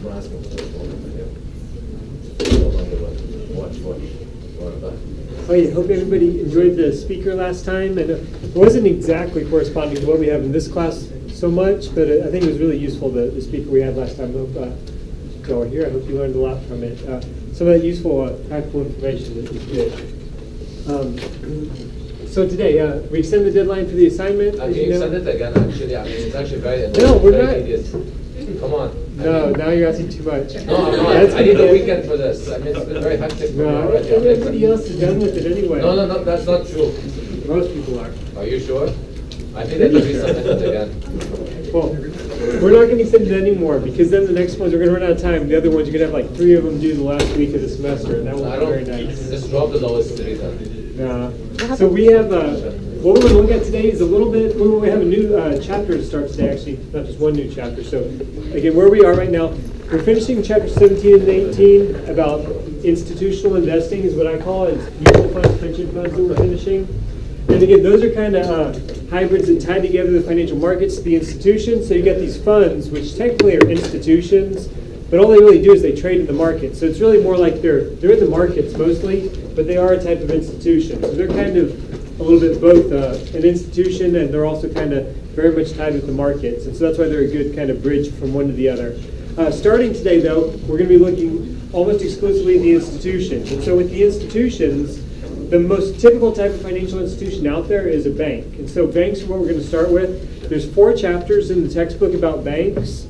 We're asking for this one. Hold on, watch. Oh yeah, hope everybody enjoyed the speaker last time, and it wasn't exactly corresponding to what we have in this class so much, but I think it was really useful, the speaker we had last time. I hope you all are here. I hope you learned a lot from it. Some of that useful practical information that was good. So today, we extend the deadline for the assignment. Can you extend it again, actually? I mean, it's actually very No, we're very not. tedious. Come on. No, now you're asking too much. No, I'm not. I need a weekend for this. I mean, it's been very hectic for me No, already. everybody else is done with it anyway. No, that's not true. Most people are. Are you sure? I think that should be submitted again. Well, we're not going to extend it anymore, because then the next ones are going to run out of time. The other ones, you're going to have like 3 of them due the last week of the semester, and that won't be very nice. Just drop the lowest 3 then. So we have, what we're going to look at today is a little bit, we have a new chapter to start today, actually, not just one new chapter. So again, where we are right now, we're finishing chapter 17 and 18 about institutional investing is what I call it. It's mutual funds, pension funds that we're finishing. And again, those are kind of hybrids that tie together the financial markets to the institutions. So you got these funds, which technically are institutions, but all they really do is they trade in the market. So it's really more like they're in the markets mostly, but they are a type of institution. So they're kind of a little bit both an institution, and they're also kind of very much tied with the markets. And so that's why they're a good kind of bridge from one to the other. Starting today, though, we're going to be looking almost exclusively at the institutions. And so with the institutions, the most typical type of financial institution out there is a bank. And so banks are what we're going to start with. There's 4 chapters in the textbook about banks.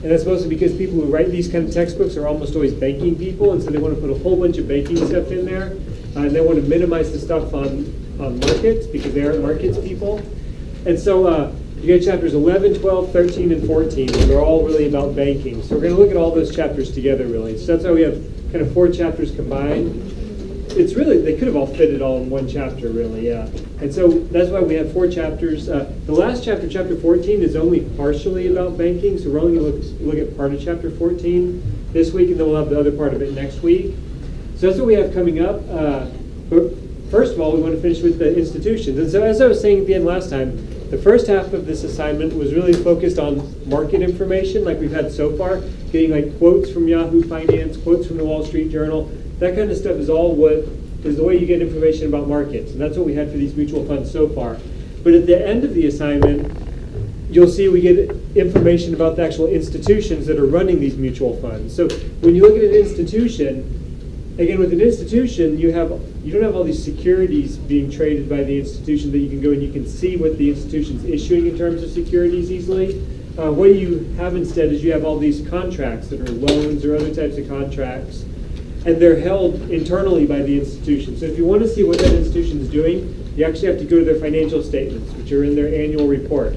And that's mostly because people who write these kind of textbooks are almost always banking people. And so they want to put a whole bunch of banking stuff in there. And they want to minimize the stuff on markets because they aren't markets people. And so you get chapters 11, 12, 13, and 14. And they're all really about banking. So we're going to look at all those chapters together, really. So that's why we have kind of 4 chapters combined. It's really, they could have all fitted all in one chapter, really, yeah. And so that's why we have 4 chapters. The last chapter, chapter 14, is only partially about banking, so we're only going to look at part of chapter 14 this week, and then we'll have the other part of it next week. So that's what we have coming up. But first of all, we want to finish with the institutions. And so as I was saying at the end last time, the first half of this assignment was really focused on market information, like we've had so far, getting like quotes from Yahoo Finance, quotes from the Wall Street Journal. That kind of stuff is all what is the way you get information about markets. And that's what we had for these mutual funds so far. But at the end of the assignment, you'll see we get information about the actual institutions that are running these mutual funds. So when you look at an institution, again, with an institution, you don't have all these securities being traded by the institution that you can go and you can see what the institution's issuing in terms of securities easily. What you have instead is you have all these contracts that are loans or other types of contracts, and they're held internally by the institution. So if you want to see what that institution is doing, you actually have to go to their financial statements, which are in their annual report.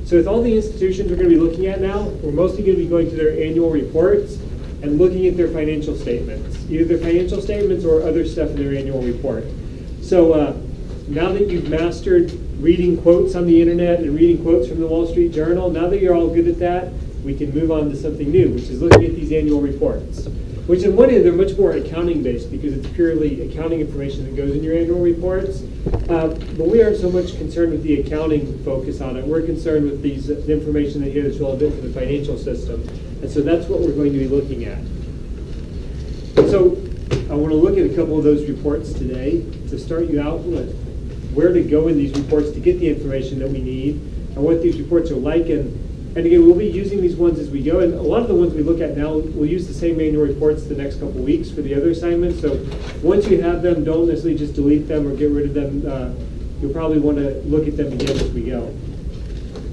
So with all the institutions we're going to be looking at now, we're mostly going to be going to their annual reports and looking at their financial statements, either their financial statements or other stuff in their annual report. So now that you've mastered reading quotes on the internet and reading quotes from the Wall Street Journal, now that you're all good at that, we can move on to something new, which is looking at these annual reports. Which in one end, they're much more accounting-based because it's purely accounting information that goes in your annual reports. But we aren't so much concerned with the accounting focus on it. We're concerned with the information that here that's relevant for the financial system. And so that's what we're going to be looking at. So I want to look at a couple of those reports today to start you out with where to go in these reports to get the information that we need and what these reports are like. And again, we'll be using these ones as we go. And a lot of the ones we look at now, we'll use the same annual reports the next couple weeks for the other assignments. So once you have them, don't necessarily just delete them or get rid of them. You'll probably want to look at them again as we go.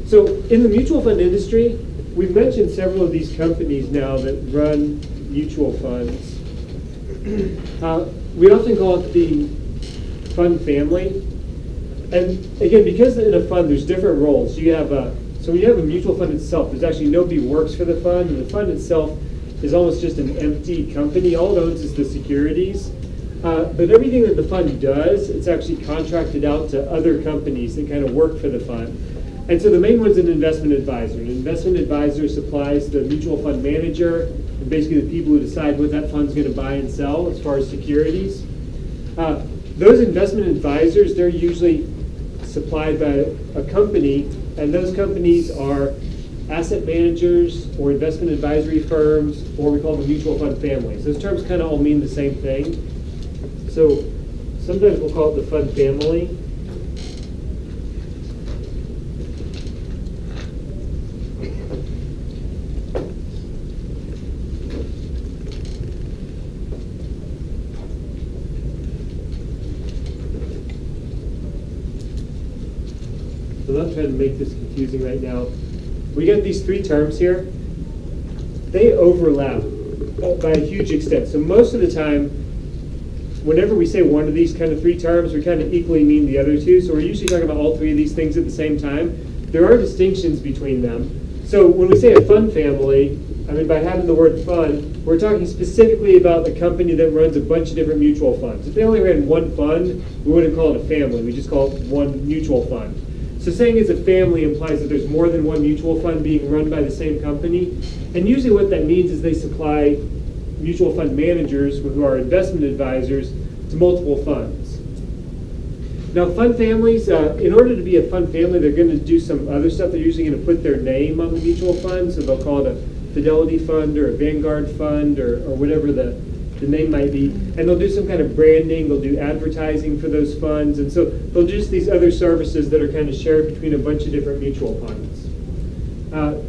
So in the mutual fund industry, we've mentioned several of these companies now that run mutual funds. We often call it the fund family. And again, because in a fund, there's different roles. You have so when you have a mutual fund itself, there's actually nobody who works for the fund, and the fund itself is almost just an empty company. All it owns is the securities. But everything that the fund does, it's actually contracted out to other companies that kind of work for the fund. And so the main one's an investment advisor. An investment advisor supplies the mutual fund manager and basically the people who decide what that fund's going to buy and sell as far as securities. Those investment advisors, they're usually supplied by a company, and those companies are asset managers or investment advisory firms, or we call them mutual fund families. Those terms kind of all mean the same thing. So sometimes we'll call it the fund family. So I'm not trying to make this confusing right now. We got these three terms here. They overlap by a huge extent. So most of the time, whenever we say one of these kind of three terms, we kind of equally mean the other two. So we're usually talking about all three of these things at the same time. There are distinctions between them. So when we say a fund family, I mean, by having the word fund, we're talking specifically about the company that runs a bunch of different mutual funds. If they only ran one fund, we wouldn't call it a family. We just call it one mutual fund. So saying it's a family implies that there's more than one mutual fund being run by the same company. And usually what that means is they supply mutual fund managers, who are investment advisors, to multiple funds. Now fund families, in order to be a fund family, they're going to do some other stuff. They're usually going to put their name on the mutual fund. So they'll call it a Fidelity fund or a Vanguard fund or whatever the name might be. And they'll do some kind of branding, they'll do advertising for those funds. And so they'll do these other services that are kind of shared between a bunch of different mutual funds.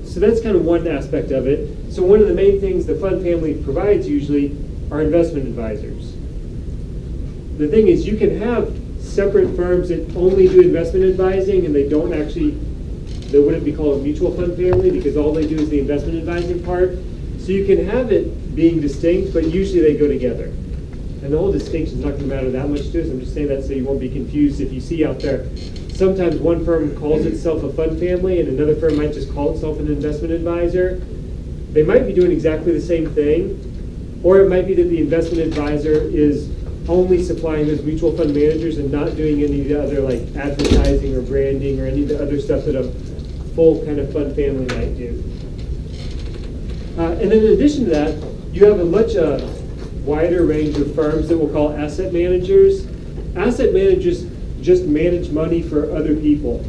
So that's kind of one aspect of it. So one of the main things the fund family provides usually are investment advisors. The thing is, you can have separate firms that only do investment advising and they wouldn't be called a mutual fund family because all they do is the investment advising part. So you can have it being distinct, but usually they go together. And the whole distinction is not going to matter that much to us. I'm just saying that so you won't be confused if you see out there. Sometimes one firm calls itself a fund family and another firm might just call itself an investment advisor. They might be doing exactly the same thing, or it might be that the investment advisor is only supplying those mutual fund managers and not doing any of the other like advertising or branding or any of the other stuff that a full kind of fund family might do. And then in addition to that, you have a much wider range of firms that we'll call asset managers. Asset managers just manage money for other people.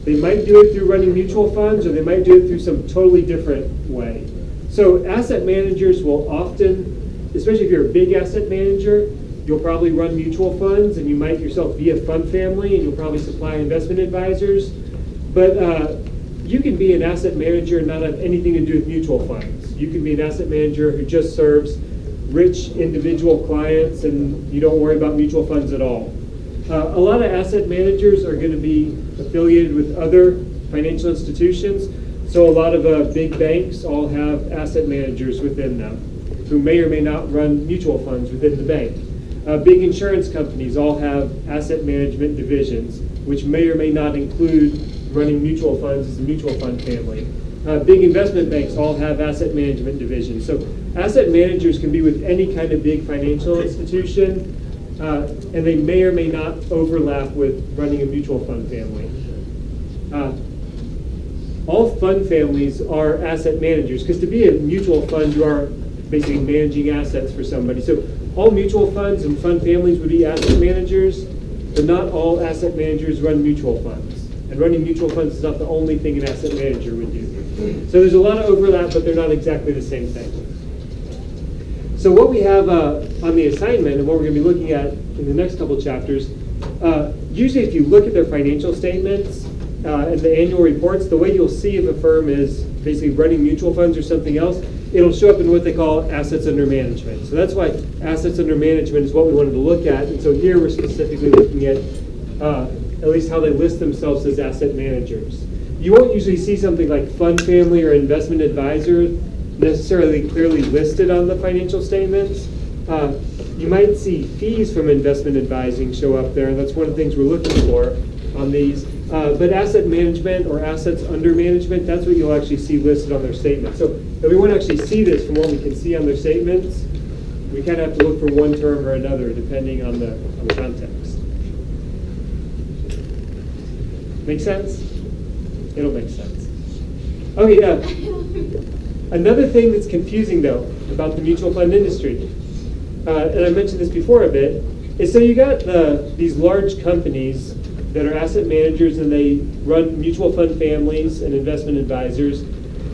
They might do it through running mutual funds, or they might do it through some totally different way. So asset managers will often, especially if you're a big asset manager, you'll probably run mutual funds, and you might yourself be a fund family, and you'll probably supply investment advisors. But you can be an asset manager and not have anything to do with mutual funds. You can be an asset manager who just serves rich individual clients, and you don't worry about mutual funds at all. A lot of asset managers are going to be affiliated with other financial institutions. So a lot of big banks all have asset managers within them who may or may not run mutual funds within the bank. Big insurance companies all have asset management divisions, which may or may not include running mutual funds as a mutual fund family. Big investment banks all have asset management divisions. So asset managers can be with any kind of big financial institution, and they may or may not overlap with running a mutual fund family. All fund families are asset managers, because to be a mutual fund, you are basically managing assets for somebody. So all mutual funds and fund families would be asset managers, but not all asset managers run mutual funds. And running mutual funds is not the only thing an asset manager would do. So there's a lot of overlap, but they're not exactly the same thing. So what we have on the assignment, and what we're going to be looking at in the next couple chapters, usually if you look at their financial statements and the annual reports, the way you'll see if a firm is basically running mutual funds or something else, it'll show up in what they call assets under management. So that's why assets under management is what we wanted to look at. And so here we're specifically looking at least how they list themselves as asset managers. You won't usually see something like fund family or investment advisor necessarily clearly listed on the financial statements. You might see fees from investment advising show up there, and that's one of the things we're looking for on these. But asset management or assets under management, that's what you'll actually see listed on their statement. So if we want to actually see this from what we can see on their statements, we kind of have to look for one term or another depending on the context. Make sense? It'll make sense. Okay, another thing that's confusing though about the mutual fund industry, and I mentioned this before a bit, is so you got these large companies that are asset managers and they run mutual fund families and investment advisors,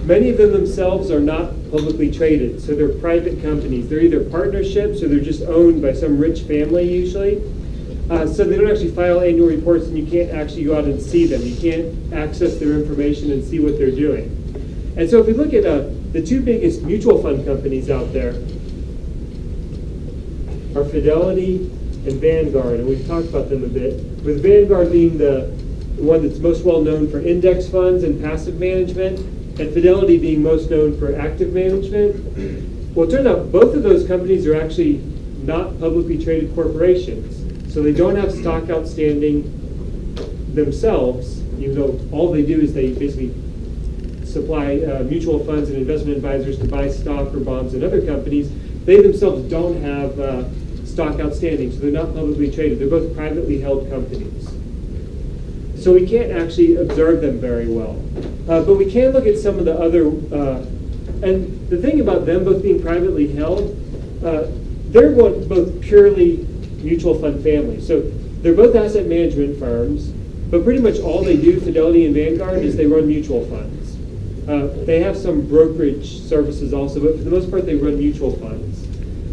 Many of them themselves are not publicly traded, so they're private companies. They're either partnerships or they're just owned by some rich family usually. So they don't actually file annual reports, and you can't actually go out and see them. You can't access their information and see what they're doing. And so if we look at the two biggest mutual fund companies out there are Fidelity and Vanguard, and we've talked about them a bit, with Vanguard being the one that's most well known for index funds and passive management, and Fidelity being most known for active management. Well, it turns out both of those companies are actually not publicly traded corporations. So they don't have stock outstanding themselves, even though all they do is they basically supply mutual funds and investment advisors to buy stock or bonds in other companies. They themselves don't have stock outstanding, so they're not publicly traded. They're both privately held companies. So we can't actually observe them very well. But we can look at some of the other, and the thing about them both being privately held, they're both purely mutual fund families. So they're both asset management firms, but pretty much all they do, Fidelity and Vanguard, is they run mutual funds. They have some brokerage services also, but for the most part they run mutual funds.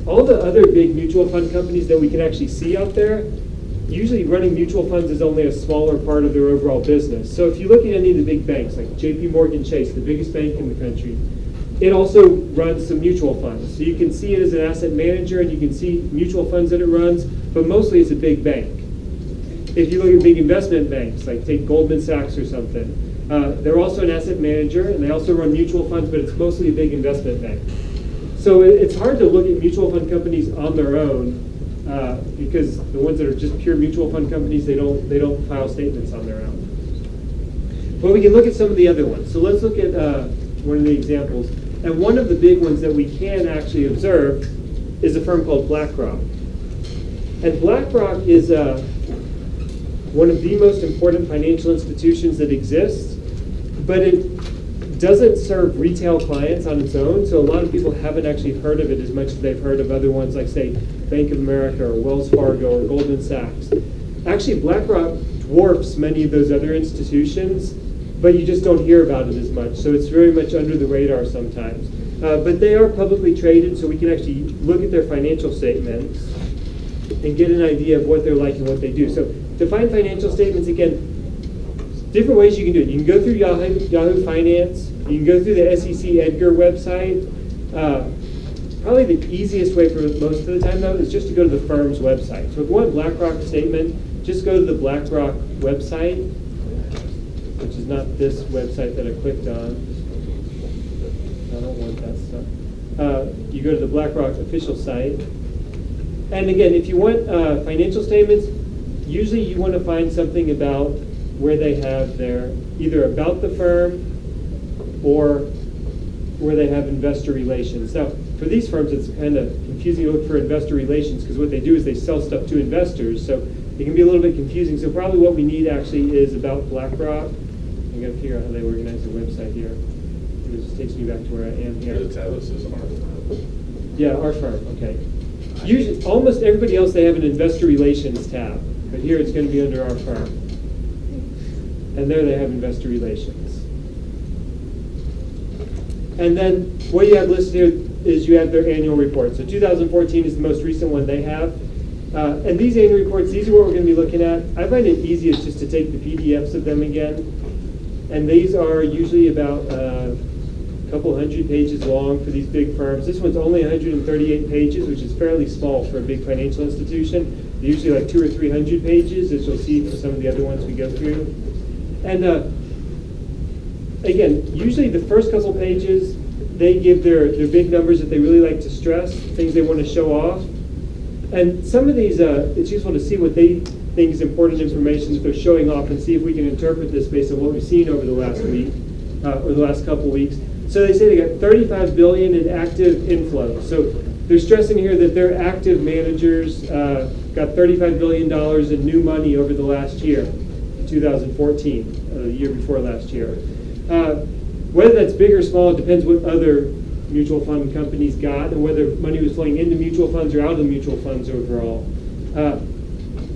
All the other big mutual fund companies that we can actually see out there, usually running mutual funds is only a smaller part of their overall business. So if you look at any of the big banks, like JP Morgan Chase, the biggest bank in the country, it also runs some mutual funds. So you can see it as an asset manager, and you can see mutual funds that it runs, but mostly it's a big bank. If you look at big investment banks, like take Goldman Sachs or something, they're also an asset manager, and they also run mutual funds, but it's mostly a big investment bank. So it's hard to look at mutual fund companies on their own, because the ones that are just pure mutual fund companies, they don't file statements on their own. But we can look at some of the other ones. So let's look at one of the examples. And one of the big ones that we can actually observe is a firm called BlackRock. And BlackRock is one of the most important financial institutions that exists, but it doesn't serve retail clients on its own, so a lot of people haven't actually heard of it as much as they've heard of other ones like, say, Bank of America or Wells Fargo or Goldman Sachs. Actually, BlackRock dwarfs many of those other institutions, but you just don't hear about it as much, so it's very much under the radar sometimes. But they are publicly traded, so we can actually look at their financial statements and get an idea of what they're like and what they do. So to find financial statements, again, different ways you can do it. You can go through Yahoo Finance. You can go through the SEC Edgar website. Probably the easiest way for most of the time, though, is just to go to the firm's website. So if you want BlackRock statement, just go to the BlackRock website, which is not this website that I clicked on. I don't want that stuff. You go to the BlackRock official site. And again, if you want financial statements, usually you want to find something about where they have their, either about the firm or where they have investor relations. Now, for these firms, it's kind of confusing to look for investor relations because what they do is they sell stuff to investors, so it can be a little bit confusing. So probably what we need actually is about BlackRock. I'm going to figure out how they organize their website here. It just takes me back to where I am here. The tab that says our firm. Yeah, our firm, okay. Usually, almost everybody else, they have an investor relations tab, but here it's going to be under our firm. And there they have investor relations. And then what you have listed here is you have their annual report. So 2014 is the most recent one they have. And these annual reports, these are what we're going to be looking at. I find it easiest just to take the PDFs of them again. And these are usually about a couple hundred pages long for these big firms. This one's only 138 pages, which is fairly small for a big financial institution. They're usually like 200 or 300 pages, as you'll see for some of the other ones we go through. And again, usually the first couple pages, they give their big numbers that they really like to stress, things they want to show off. And some of these, it's useful to see what they think is important information that they're showing off and see if we can interpret this based on what we've seen over the last week, or the last couple weeks. So they say they got 35 billion in active inflows. So they're stressing here that their active managers got $35 billion in new money over the last year, 2014, the year before last year. Whether that's big or small, it depends what other mutual fund companies got and whether money was flowing into mutual funds or out of the mutual funds overall.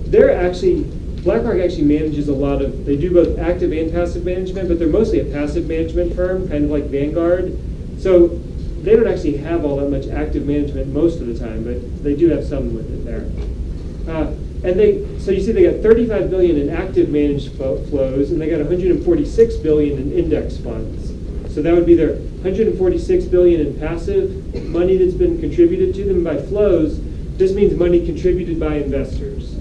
They're actually BlackRock actually manages a lot of, they do both active and passive management, but they're mostly a passive management firm, kind of like Vanguard. So they don't actually have all that much active management most of the time, but they do have some with it there. So you see they got 35 billion in active managed flows, and they got 146 billion in index funds. So that would be their 146 billion in passive money that's been contributed to them by flows. This means money contributed by investors.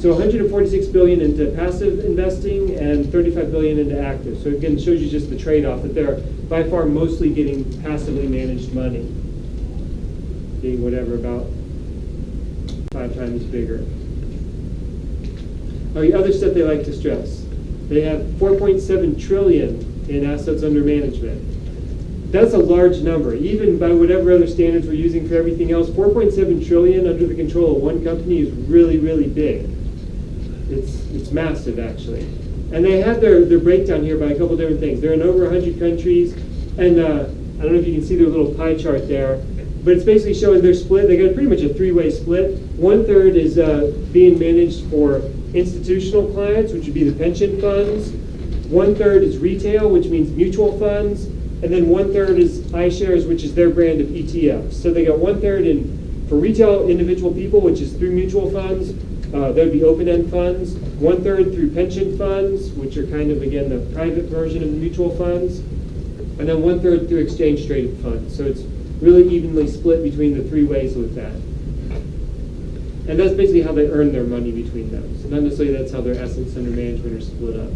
So 146 billion into passive investing and 35 billion into active. So again, it shows you just the trade-off that they're by far mostly getting passively managed money, being whatever, about 5 times bigger. The other stuff they like to stress. They have 4.7 trillion in assets under management. That's a large number. Even by whatever other standards we're using for everything else, 4.7 trillion under the control of one company is really, really big. It's massive, actually. And they have their breakdown here by a couple different things. They're in over 100 countries, and I don't know if you can see their little pie chart there, but it's basically showing their split. They got pretty much a 3-way split. 1/3 is being managed for institutional clients, which would be the pension funds. 1/3 is retail, which means mutual funds, and then 1/3 is iShares, which is their brand of ETFs. So they got 1/3 for retail individual people, which is through mutual funds. That would be open-end funds. 1/3 through pension funds, which are kind of, again, the private version of the mutual funds. And then 1/3 through exchange-traded funds. So it's really evenly split between the 3 ways with that. And that's basically how they earn their money between those. Not necessarily that's how their assets under management are split up.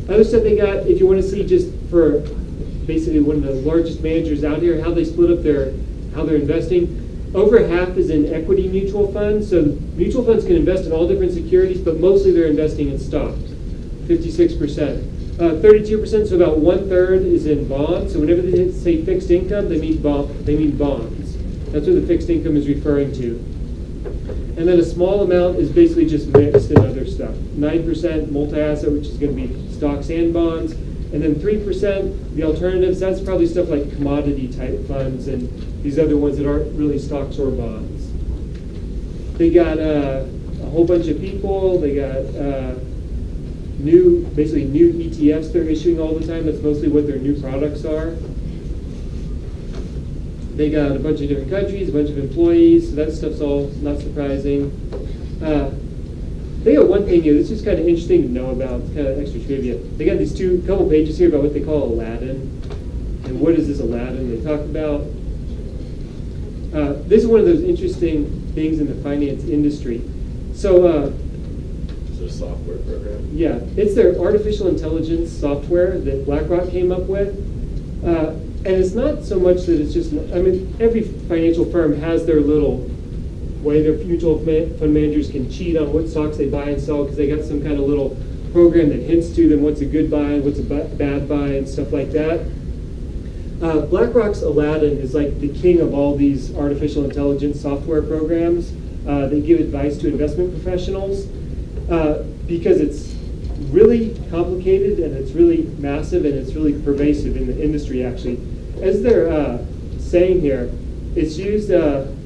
Other stuff they got, if you want to see just for basically one of the largest managers out here, how they split up how they're investing. Over half is in equity mutual funds. So mutual funds can invest in all different securities, but mostly they're investing in stocks, 56%. 32%, so about 1/3 is in bonds. So whenever they say fixed income, they mean bonds. That's what the fixed income is referring to. And then a small amount is basically just mixed in other stuff. 9% multi-asset, which is going to be stocks and bonds. And then 3%, the alternatives, that's probably stuff like commodity type funds and these other ones that aren't really stocks or bonds. They got a whole bunch of people. They got basically new ETFs they're issuing all the time. That's mostly what their new products are. They got a bunch of different countries, a bunch of employees, so that stuff's all not surprising. They got one thing here that's just kind of interesting to know about. It's kind of extra trivia. They got these couple pages here about what they call Aladdin. And what is this Aladdin they talk about? This is one of those interesting things in the finance industry. So, Is it a software program? yeah, it's their artificial intelligence software that BlackRock came up with. And it's not so much that it's just, every financial firm has their little way their mutual fund managers can cheat on what stocks they buy and sell because they got some kind of little program that hints to them what's a good buy and what's a bad buy and stuff like that. BlackRock's Aladdin is like the king of all these artificial intelligence software programs. They give advice to investment professionals because it's really complicated and it's really massive and it's really pervasive in the industry, actually. As they're saying here, it's used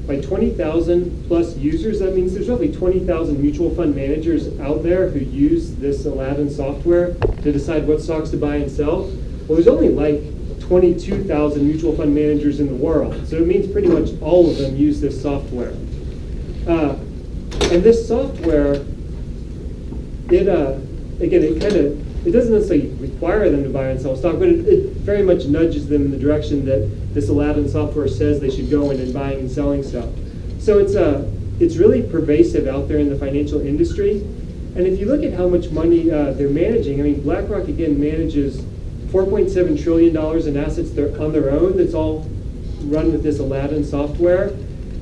by 20,000 plus users. That means there's roughly 20,000 mutual fund managers out there who use this Aladdin software to decide what stocks to buy and sell. Well, there's only like 22,000 mutual fund managers in the world. So it means pretty much all of them use this software. And this software, it doesn't necessarily require them to buy and sell stock, but it very much nudges them in the direction that this Aladdin software says they should go in buying and selling stuff. So it's really pervasive out there in the financial industry. And if you look at how much money they're managing, BlackRock again manages $4.7 trillion in assets on their own. That's all run with this Aladdin software.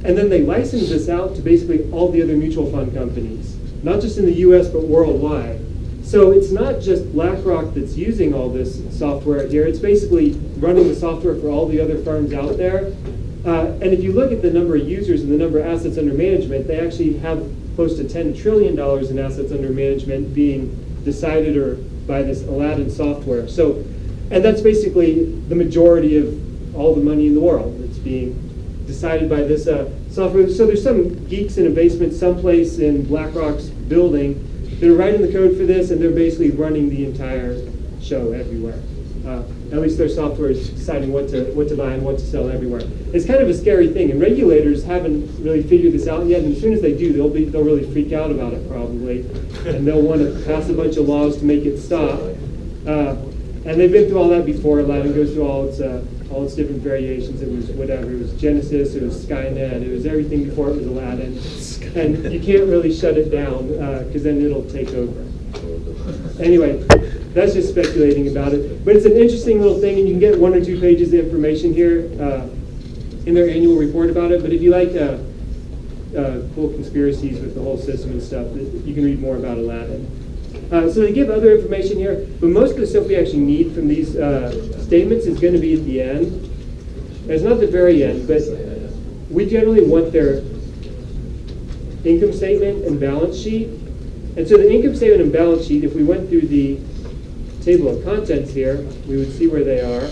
And then they license this out to basically all the other mutual fund companies, not just in the US, but worldwide. So it's not just BlackRock that's using all this software here. It's basically running the software for all the other firms out there. And if you look at the number of users and the number of assets under management, they actually have close to $10 trillion in assets under management being decided by this Aladdin software. So, and that's basically the majority of all the money in the world that's being decided by this software. So there's some geeks in a basement someplace in BlackRock's building that are writing the code for this, and they're basically running the entire show everywhere. At least their software is deciding what to buy and what to sell everywhere. It's kind of a scary thing, and regulators haven't really figured this out yet. And as soon as they do, they'll really freak out about it probably, and they'll want to pass a bunch of laws to make it stop. And they've been through all that before. Aladdin goes through all its different variations. It was whatever. It was Genesis. It was Skynet. It was everything before it was Aladdin. And you can't really shut it down because then it'll take over. Anyway, that's just speculating about it. But it's an interesting little thing, and you can get 1 or 2 pages of information here in their annual report about it. But if you like cool conspiracies with the whole system and stuff, you can read more about Aladdin. So they give other information here, but most of the stuff we actually need from these statements is going to be at the end. It's not the very end, but we generally want their income statement and balance sheet. And so the income statement and balance sheet, if we went through the table of contents here, we would see where they are.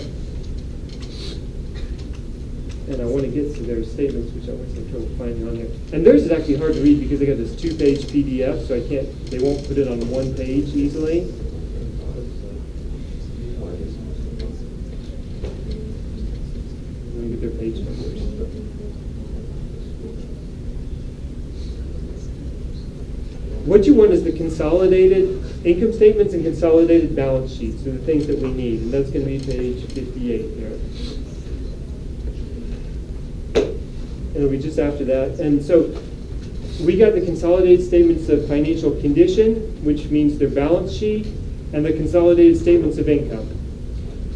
And I want to get to their statements, which I was having trouble finding on there. And theirs is actually hard to read because they got this 2-page PDF, so they won't put it on 1 page easily. Let me get their page numbers. What you want is the consolidated income statements and consolidated balance sheets, so the things that we need, and that's going to be page 58 there. And it'll be just after that. And so we got the consolidated statements of financial condition, which means their balance sheet, and the consolidated statements of income.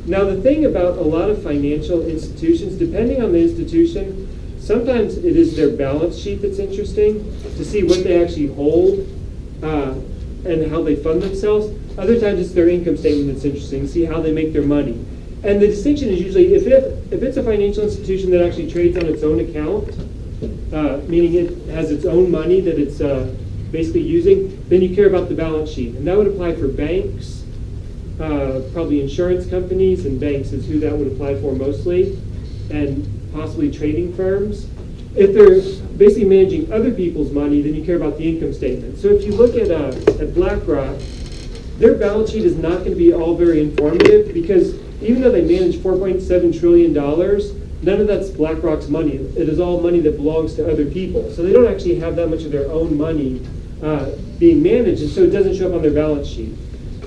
Now the thing about a lot of financial institutions, depending on the institution, sometimes it is their balance sheet that's interesting to see what they actually hold and how they fund themselves. Other times it's their income statement that's interesting to see how they make their money. And the distinction is usually if it's a financial institution that actually trades on its own account, meaning it has its own money that it's basically using, then you care about the balance sheet. And that would apply for banks, probably insurance companies, and banks is who that would apply for mostly, and possibly trading firms. If they're basically managing other people's money, then you care about the income statement. So if you look at BlackRock, their balance sheet is not going to be all very informative because even though they manage $4.7 trillion, none of that's BlackRock's money. It is all money that belongs to other people. So they don't actually have that much of their own money being managed, and so it doesn't show up on their balance sheet.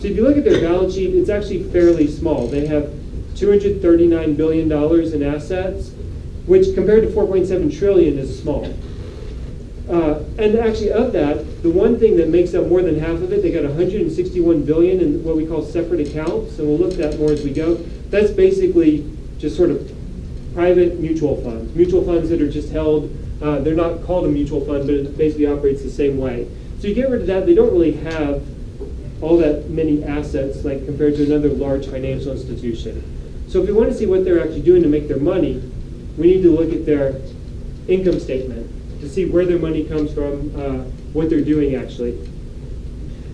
So if you look at their balance sheet, it's actually fairly small. They have $239 billion in assets, which compared to $4.7 trillion is small. And actually of that, the one thing that makes up more than half of it, they got $161 billion in what we call separate accounts, and we'll look at that more as we go. That's basically just sort of private mutual funds. Mutual funds that are just held, they're not called a mutual fund, but it basically operates the same way. So you get rid of that, they don't really have all that many assets like compared to another large financial institution. So if we want to see what they're actually doing to make their money, we need to look at their income statement to see where their money comes from, what they're doing actually.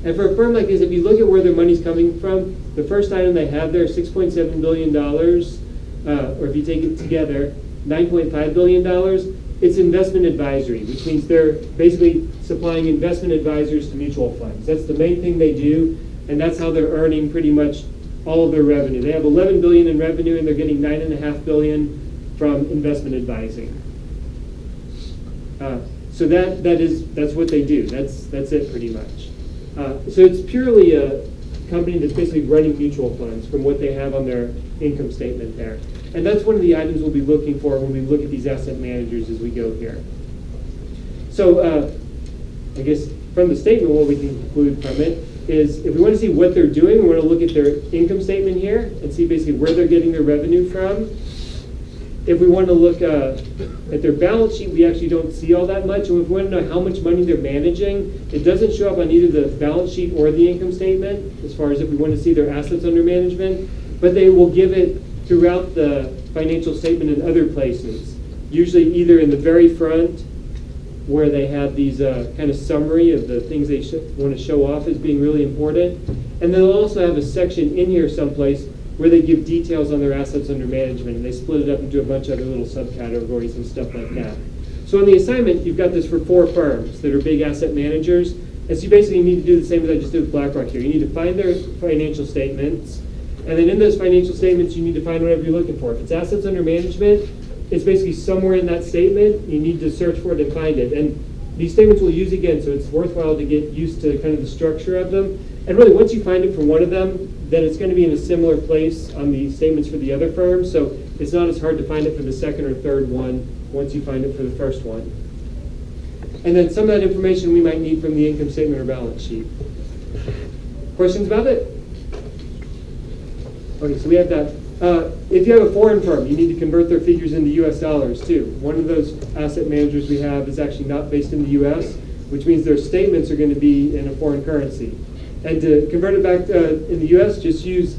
And for a firm like this, if you look at where their money's coming from, the first item they have there, $6.7 billion, or if you take it together, $9.5 billion, it's investment advisory, which means they're basically supplying investment advisors to mutual funds. That's the main thing they do, and that's how they're earning pretty much all of their revenue. They have $11 billion in revenue, and they're getting $9.5 billion from investment advising. So that's what they do. That's it pretty much. So it's purely a company that's basically running mutual funds from what they have on their income statement there. And that's one of the items we'll be looking for when we look at these asset managers as we go here. So I guess from the statement, what we can conclude from it is if we want to see what they're doing, we want to look at their income statement here and see basically where they're getting their revenue from. If we want to look at their balance sheet, we actually don't see all that much. And if we want to know how much money they're managing, it doesn't show up on either the balance sheet or the income statement, as far as if we want to see their assets under management. But they will give it throughout the financial statement in other places, usually either in the very front, where they have these kind of summary of the things they want to show off as being really important. And they'll also have a section in here someplace where they give details on their assets under management, and they split it up into a bunch of other little subcategories and stuff like that. So on the assignment, you've got this for 4 firms that are big asset managers, and so you basically need to do the same as I just did with BlackRock here. You need to find their financial statements, and then in those financial statements, you need to find whatever you're looking for. If it's assets under management, it's basically somewhere in that statement. You need to search for it and find it. And these statements we'll use again, so it's worthwhile to get used to kind of the structure of them. And really, once you find it from one of them, then it's going to be in a similar place on the statements for the other firms. So it's not as hard to find it for the second or third one once you find it for the first one. And then some of that information we might need from the income statement or balance sheet. Questions about it? Okay, so we have that. If you have a foreign firm, you need to convert their figures into US dollars too. One of those asset managers we have is actually not based in the US, which means their statements are going to be in a foreign currency. And to convert it back in the US, just use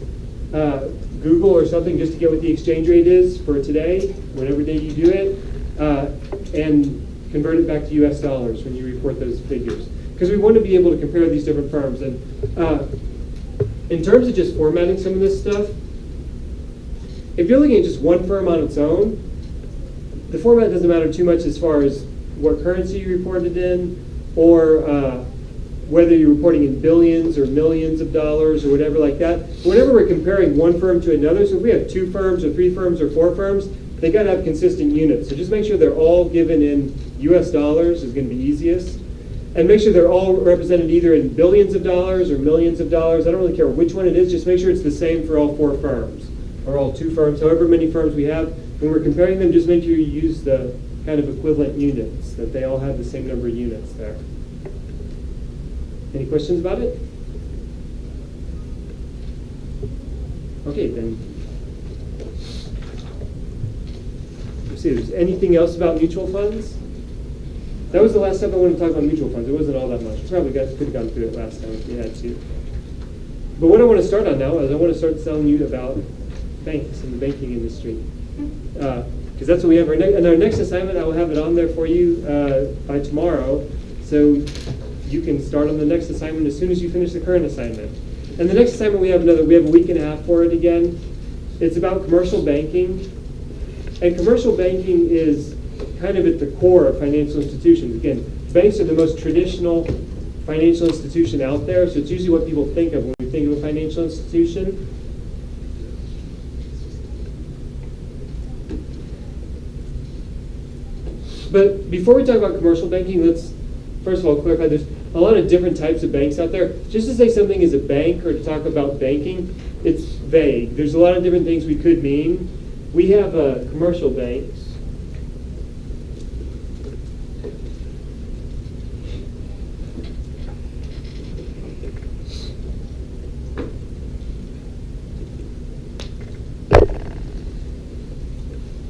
Google or something just to get what the exchange rate is for today, whatever day you do it, and convert it back to US dollars when you report those figures. Because we want to be able to compare these different firms. And in terms of just formatting some of this stuff, if you're looking at just one firm on its own, the format doesn't matter too much as far as what currency you reported in, or whether you're reporting in billions or millions of dollars or whatever like that. Whenever we're comparing one firm to another, so if we have 2 firms or 3 firms or 4 firms, they got to have consistent units. So just make sure they're all given in US dollars is going to be easiest. And make sure they're all represented either in billions of dollars or millions of dollars. I don't really care which one it is, just make sure it's the same for all 4 firms, or all 2 firms, however many firms we have. When we're comparing them, just make sure you use the kind of equivalent units, that they all have the same number of units there. Any questions about it? Okay, then. Let's see, is there anything else about mutual funds? That was the last time I wanted to talk about mutual funds. It wasn't all that much. We probably could have gone through it last time if we had to. But what I want to start on now is I want to start telling you about banks and the banking industry. Because that's what we have. In our next assignment, I will have it on there for you by tomorrow. So you can start on the next assignment as soon as you finish the current assignment. And the next assignment we have a week and a half for it again. It's about commercial banking. And commercial banking is kind of at the core of financial institutions. Again, banks are the most traditional financial institution out there, so it's usually what people think of when we think of a financial institution. But before we talk about commercial banking, let's first of all clarify there's a lot of different types of banks out there. Just to say something is a bank or to talk about banking, it's vague. There's a lot of different things we could mean. We have commercial banks.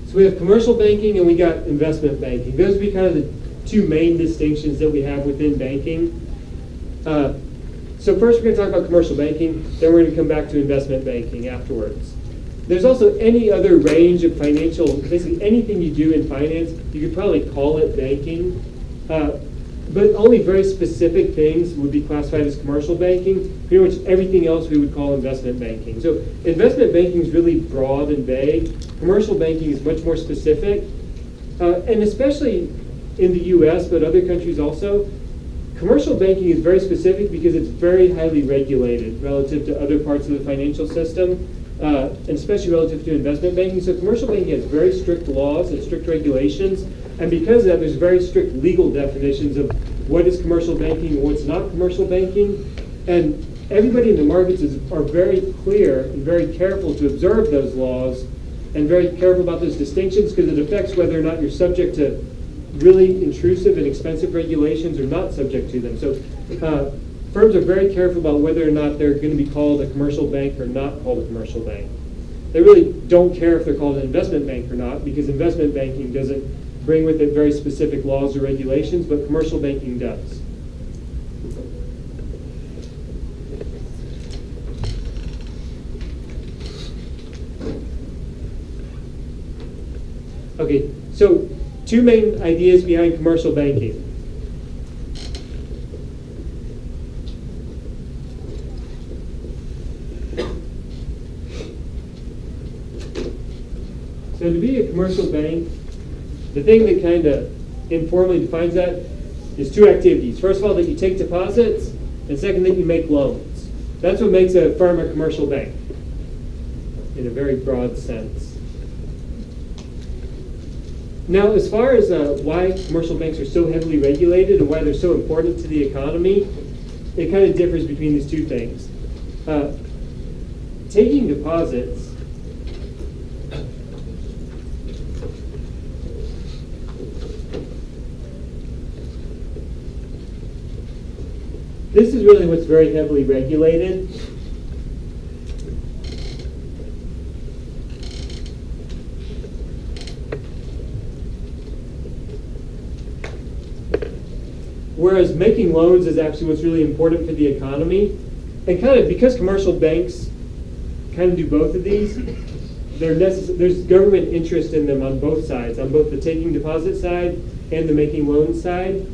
So we have commercial banking and we got investment banking. Those would be kind of the 2 main distinctions that we have within banking. So first we're going to talk about commercial banking, then we're going to come back to investment banking afterwards. There's also any other range of financial, basically anything you do in finance, you could probably call it banking, but only very specific things would be classified as commercial banking. Pretty much everything else we would call investment banking. So investment banking is really broad and vague. Commercial banking is much more specific, and especially in the US, but other countries also, commercial banking is very specific because it's very highly regulated relative to other parts of the financial system, and especially relative to investment banking. So commercial banking has very strict laws and strict regulations, and because of that, there's very strict legal definitions of what is commercial banking and what's not commercial banking. And everybody in the markets are very clear and very careful to observe those laws and very careful about those distinctions because it affects whether or not you're subject to really intrusive and expensive regulations or not subject to them. So firms are very careful about whether or not they're going to be called a commercial bank or not called a commercial bank. They really don't care if they're called an investment bank or not because investment banking doesn't bring with it very specific laws or regulations, but commercial banking does. Okay, so 2 main ideas behind commercial banking. commercial bank, the thing that kind of informally defines that is two activities. First of all, that you take deposits, and second, that you make loans. That's what makes a firm a commercial bank in a very broad sense. Now, as far as why commercial banks are so heavily regulated and why they're so important to the economy, it kind of differs between these two things. Taking deposits this is really what's very heavily regulated. Whereas making loans is actually what's really important for the economy. And kind of because commercial banks kind of do both of these, there's government interest in them on both sides, on both the taking deposit side and the making loans side.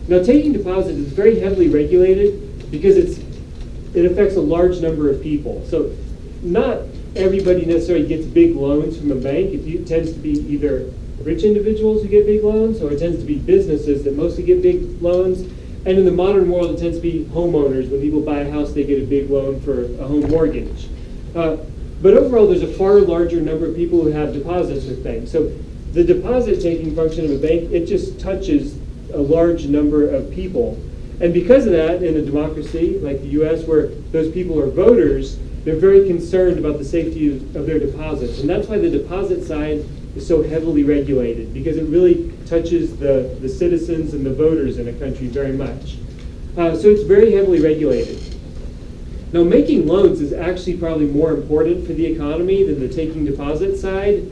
Now, taking deposits is very heavily regulated because it affects a large number of people. So not everybody necessarily gets big loans from a bank. It tends to be either rich individuals who get big loans, or it tends to be businesses that mostly get big loans. And in the modern world, it tends to be homeowners. When people buy a house, they get a big loan for a home mortgage. But overall, there's a far larger number of people who have deposits with banks. So the deposit-taking function of a bank, it just touches a large number of people. And because of that, in a democracy like the US, where those people are voters, they're very concerned about the safety of their deposits. And that's why the deposit side is so heavily regulated, because it really touches the citizens and the voters in a country very much. So it's very heavily regulated. Now, making loans is actually probably more important for the economy than the taking deposit side,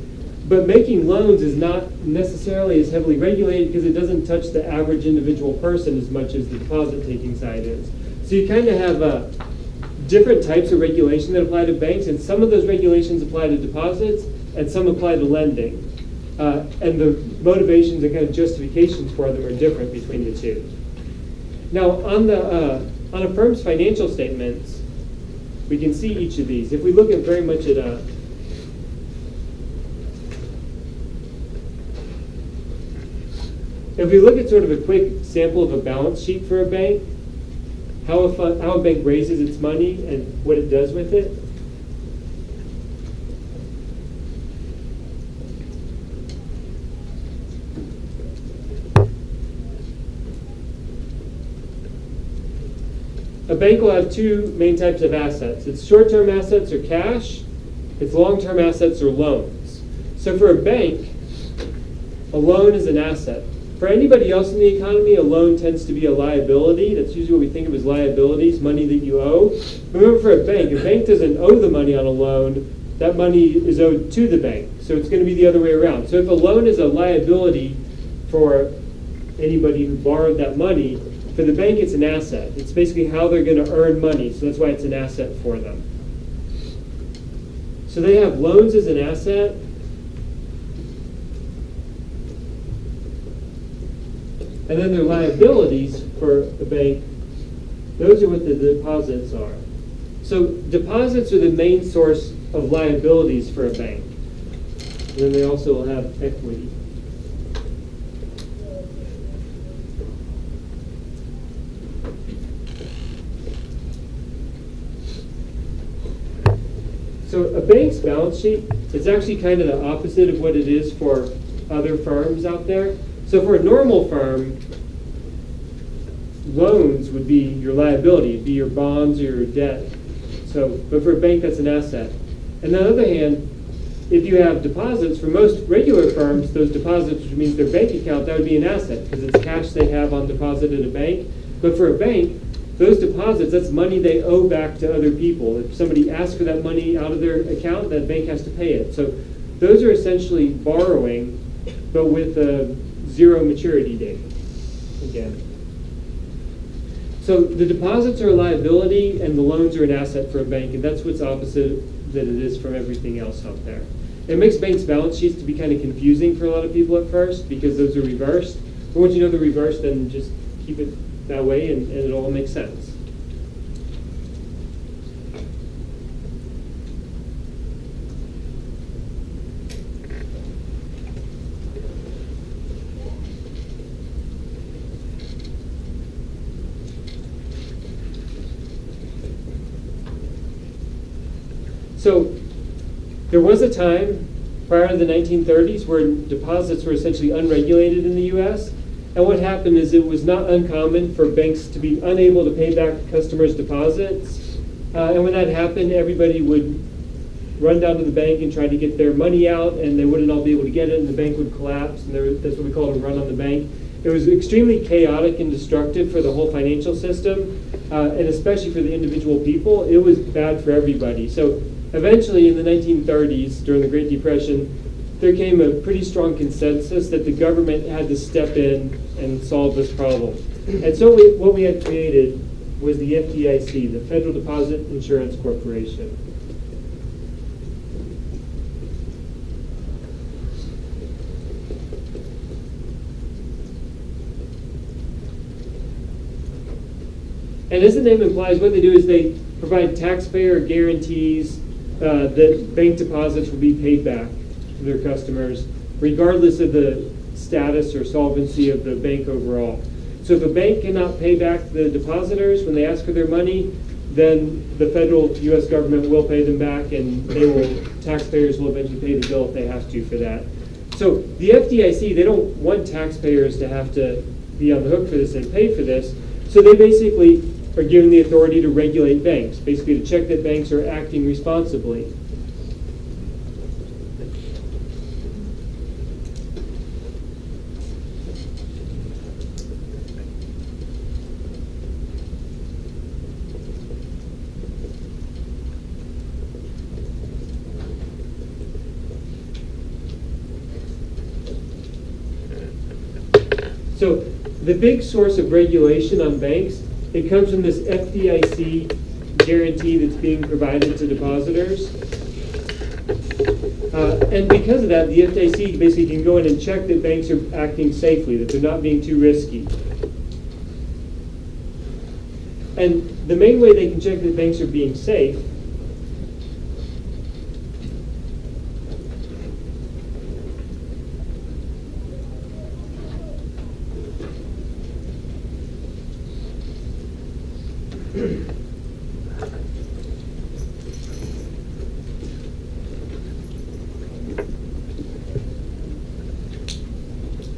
but making loans is not necessarily as heavily regulated because it doesn't touch the average individual person as much as the deposit-taking side is. So you kind of have different types of regulation that apply to banks, and some of those regulations apply to deposits, and some apply to lending. And the motivations and kind of justifications for them are different between the two. Now, on a firm's financial statements, we can see each of these. If we look at very much at if we look at sort of a quick sample of a balance sheet for a bank, how a bank raises its money and what it does with it. A bank will have two main types of assets. Its short-term assets are cash, its long-term assets are loans. So for a bank, a loan is an asset. For anybody else in the economy, a loan tends to be a liability. That's usually what we think of as liabilities, money that you owe. Remember, for a bank doesn't owe the money on a loan. That money is owed to the bank. So it's going to be the other way around. So if a loan is a liability for anybody who borrowed that money, for the bank, it's an asset. It's basically how they're going to earn money, so that's why it's an asset for them. So they have loans as an asset. And then their liabilities for the bank, those are what the deposits are. So deposits are the main source of liabilities for a bank. And then they also will have equity. So a bank's balance sheet is actually kind of the opposite of what it is for other firms out there. So for a normal firm, loans would be your liability, it'd be your bonds or your debt. So, but for a bank, that's an asset. And on the other hand, if you have deposits, for most regular firms, those deposits, which means their bank account, that would be an asset because it's cash they have on deposit at a bank. But for a bank, those deposits, that's money they owe back to other people. If somebody asks for that money out of their account, that bank has to pay it. So those are essentially borrowing, but with a zero maturity date, again. So the deposits are a liability and the loans are an asset for a bank, and that's what's opposite that it is from everything else out there. It makes banks' balance sheets to be kind of confusing for a lot of people at first because those are reversed. But once you know the reverse, then just keep it that way and it all makes sense. So there was a time prior to the 1930s where deposits were essentially unregulated in the U.S. And what happened is it was not uncommon for banks to be unable to pay back customers' deposits. And when that happened, everybody would run down to the bank and try to get their money out, and they wouldn't all be able to get it, and the bank would collapse, and that's what we call a run on the bank. It was extremely chaotic and destructive for the whole financial system, and especially for the individual people. It was bad for everybody. So eventually, in the 1930s, during the Great Depression, there came a pretty strong consensus that the government had to step in and solve this problem. And so what we had created was the FDIC, the Federal Deposit Insurance Corporation. And as the name implies, what they do is they provide taxpayer guarantees that bank deposits will be paid back to their customers, regardless of the status or solvency of the bank overall. So if a bank cannot pay back the depositors when they ask for their money, then the federal U.S. government will pay them back, and taxpayers will eventually pay the bill if they have to for that. So the FDIC, they don't want taxpayers to have to be on the hook for this and pay for this. So they basically are given the authority to regulate banks, basically to check that banks are acting responsibly. So the big source of regulation on banks, it comes from this FDIC guarantee that's being provided to depositors. And because of that, the FDIC basically can go in and check that banks are acting safely, that they're not being too risky. And the main way they can check that banks are being safe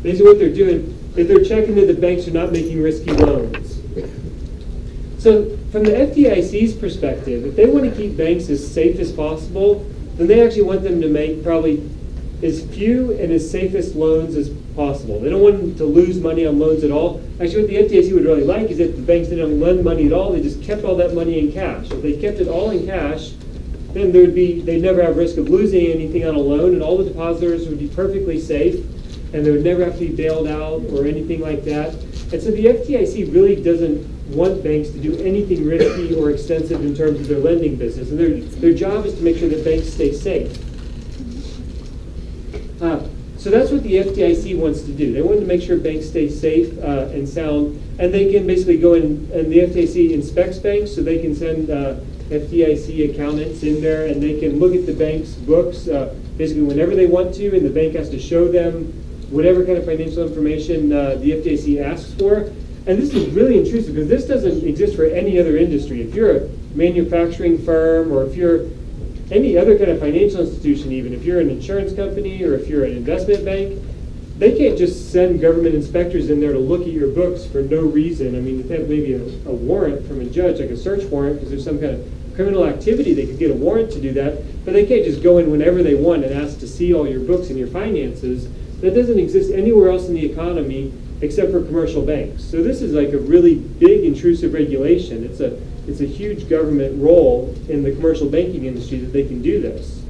basically what they're doing is they're checking that the banks are not making risky loans. So from the FDIC's perspective, if they want to keep banks as safe as possible, then they actually want them to make probably as few and as safest loans as possible. They don't want them to lose money on loans at all. Actually, what the FDIC would really like is if the banks didn't lend money at all, they just kept all that money in cash. If they kept it all in cash, then they'd never have risk of losing anything on a loan, and all the depositors would be perfectly safe, and they would never have to be bailed out or anything like that. And so the FDIC really doesn't want banks to do anything risky or extensive in terms of their lending business. And their job is to make sure that banks stay safe. So that's what the FDIC wants to do. They want to make sure banks stay safe and sound. And they can basically go in, and the FDIC inspects banks, so they can send FDIC accountants in there, and they can look at the bank's books basically whenever they want to, and the bank has to show them whatever kind of financial information the FDIC asks for. And this is really intrusive because this doesn't exist for any other industry. If you're a manufacturing firm, or if you're any other kind of financial institution, even if you're an insurance company or if you're an investment bank, they can't just send government inspectors in there to look at your books for no reason. I mean, if they have maybe a warrant from a judge, like a search warrant, because there's some kind of criminal activity, they could get a warrant to do that, but they can't just go in whenever they want and ask to see all your books and your finances. That doesn't exist anywhere else in the economy except for commercial banks. So this is like a really big intrusive regulation. It's a huge government role in the commercial banking industry that they can do this.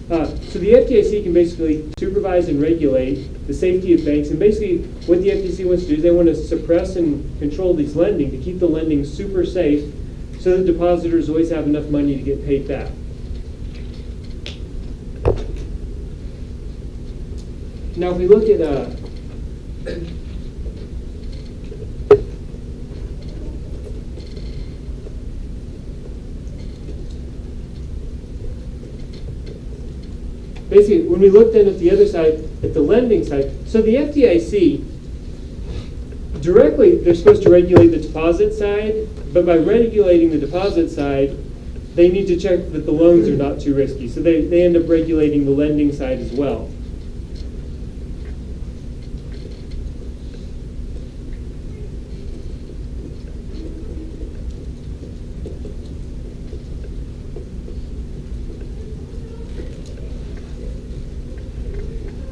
So the FDIC can basically supervise and regulate the safety of banks. And basically what the FDIC wants to do is they want to suppress and control these lending to keep the lending super safe so that depositors always have enough money to get paid back. Now if we look at basically, when we look then at the other side, at the lending side, so the FDIC, directly, they're supposed to regulate the deposit side, but by regulating the deposit side, they need to check that the loans are not too risky. So they end up regulating the lending side as well.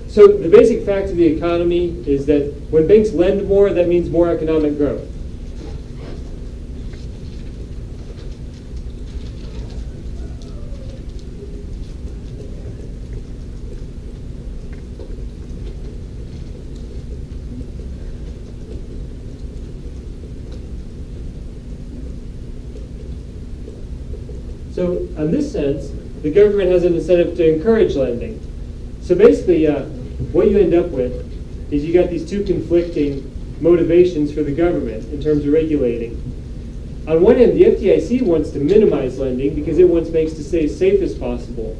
So the basic fact of the economy is that when banks lend more, that means more economic growth. So in this sense, the government has an incentive to encourage lending. So basically, what you end up with is you got these two conflicting motivations for the government in terms of regulating. On one hand, the FDIC wants to minimize lending because it wants banks to stay as safe as possible.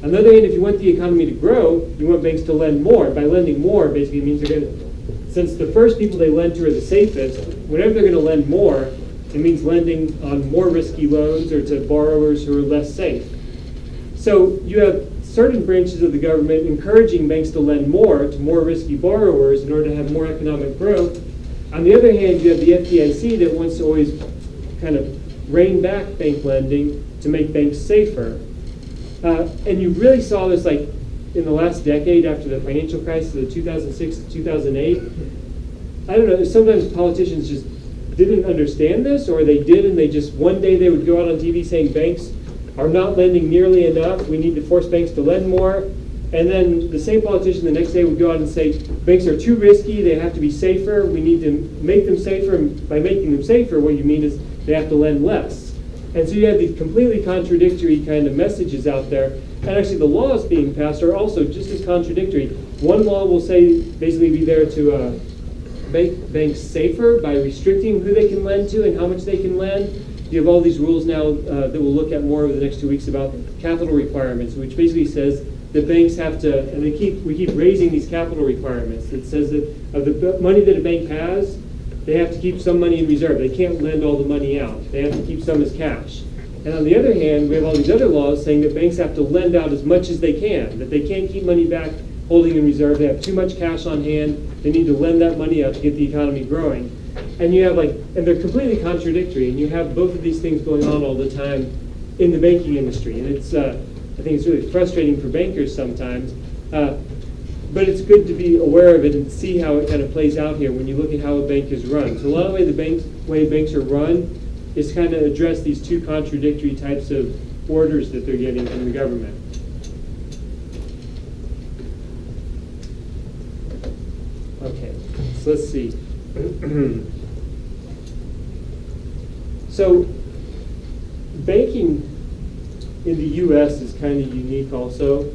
On the other hand, if you want the economy to grow, you want banks to lend more. By lending more, basically it means they're going to, since the first people they lend to are the safest, whenever they're going to lend more, it means lending on more risky loans or to borrowers who are less safe. So you have certain branches of the government encouraging banks to lend more to more risky borrowers in order to have more economic growth. On the other hand, you have the FDIC that wants to always kind of rein back bank lending to make banks safer. And you really saw this like in the last decade after the financial crisis of 2006 to 2008. I don't know, sometimes politicians just didn't understand this, or they did and they just, one day they would go out on TV saying banks are not lending nearly enough, we need to force banks to lend more. And then the same politician the next day would go out and say, banks are too risky, they have to be safer, we need to make them safer, and by making them safer, what you mean is they have to lend less. And so you have these completely contradictory kind of messages out there. And actually the laws being passed are also just as contradictory. One law will say, basically be there to make banks safer by restricting who they can lend to and how much they can lend. You have all these rules now that we'll look at more over the next 2 weeks about capital requirements, which basically says that banks have to, and we keep raising these capital requirements. It says that of the money that a bank has, they have to keep some money in reserve. They can't lend all the money out. They have to keep some as cash. And on the other hand, we have all these other laws saying that banks have to lend out as much as they can, that they can't keep money back holding in reserve. They have too much cash on hand. They need to lend that money out to get the economy growing. And you have and they're completely contradictory, and you have both of these things going on all the time in the banking industry. And it's, I think it's really frustrating for bankers sometimes. But it's good to be aware of it and see how it kind of plays out here when you look at how a bank is run. So a lot of the way banks are run is kind of address these two contradictory types of orders that they're getting from the government. Okay, so let's see. So banking in the U.S. is kind of unique also.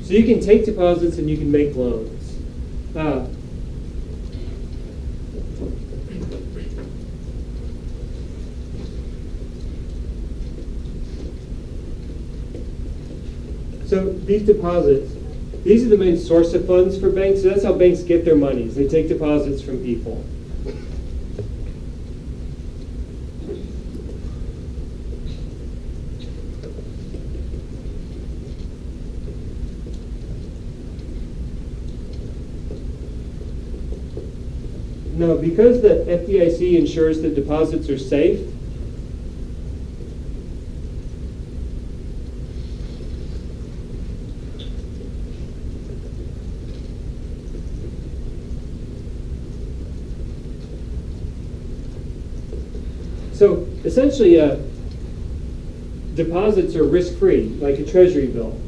So you can take deposits and you can make loans. So these deposits, these are the main source of funds for banks. So that's how banks get their monies. They take deposits from people. Now, because the FDIC ensures that deposits are safe, so essentially deposits are risk-free, like a treasury bill.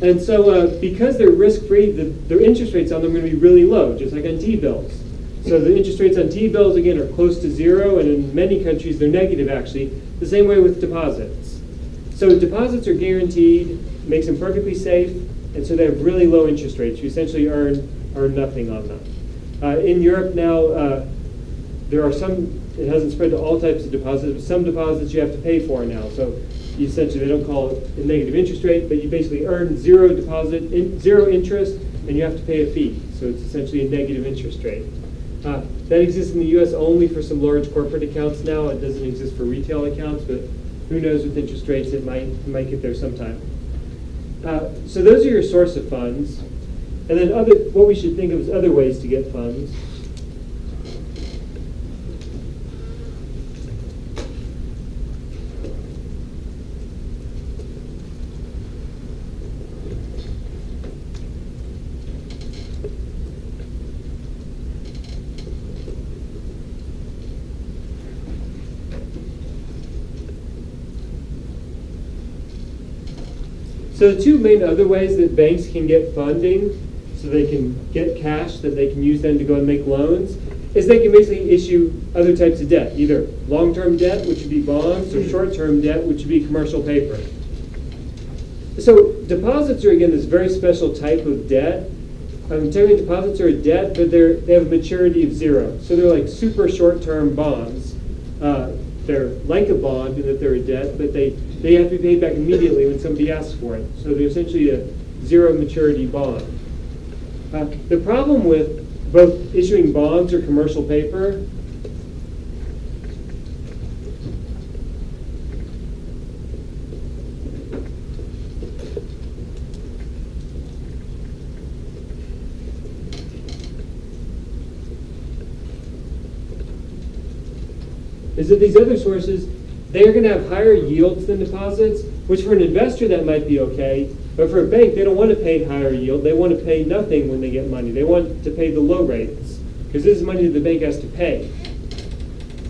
And so because they're risk-free, their interest rates on them are going to be really low, just like on T-bills. So the interest rates on T-bills, again, are close to zero, and in many countries they're negative, actually. The same way with deposits. So deposits are guaranteed, makes them perfectly safe, and so they have really low interest rates. You essentially earn nothing on them. In Europe now, there are some it hasn't spread to all types of deposits, but some deposits you have to pay for now. So essentially, they don't call it a negative interest rate, but you basically earn zero interest, and you have to pay a fee. So it's essentially a negative interest rate. That exists in the U.S. only for some large corporate accounts now. It doesn't exist for retail accounts, but who knows with interest rates, it might get there sometime. So those are your source of funds. And then what we should think of as other ways to get funds. So the two main other ways that banks can get funding, so they can get cash that they can use then to go and make loans, is they can basically issue other types of debt, either long-term debt, which would be bonds, or short-term debt, which would be commercial paper. So deposits are, again, this very special type of debt. Technically, deposits are a debt, but they have a maturity of zero. So they're like super short-term bonds. They're like a bond in that they're a debt, but they have to be paid back immediately when somebody asks for it. So they're essentially a zero maturity bond. The problem with both issuing bonds or commercial paper is that these other sources, they are going to have higher yields than deposits, which for an investor that might be okay, but for a bank, they don't want to pay higher yield. They want to pay nothing when they get money. They want to pay the low rates, because this is money that the bank has to pay.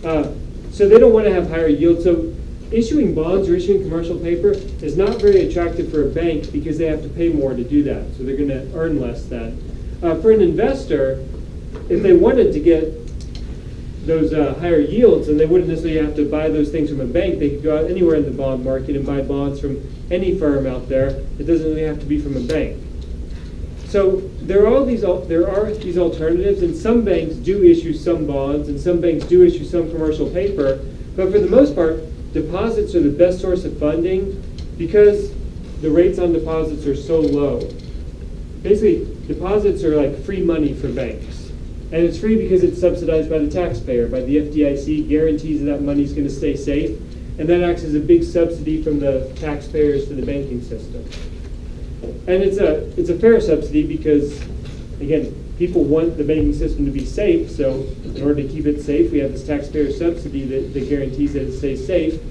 So they don't want to have higher yield. So issuing bonds or issuing commercial paper is not very attractive for a bank because they have to pay more to do that. So they're going to earn less then. For an investor, if they wanted to get those higher yields, and they wouldn't necessarily have to buy those things from a bank. They could go out anywhere in the bond market and buy bonds from any firm out there. It doesn't really have to be from a bank. So there are these alternatives, and some banks do issue some bonds, and some banks do issue some commercial paper. But for the most part, deposits are the best source of funding because the rates on deposits are so low. Basically, deposits are like free money for banks. And it's free because it's subsidized by the taxpayer, by the FDIC, guarantees that money is going to stay safe, and that acts as a big subsidy from the taxpayers to the banking system. And it's a fair subsidy because, again, people want the banking system to be safe, so in order to keep it safe, we have this taxpayer subsidy that guarantees that it stays safe.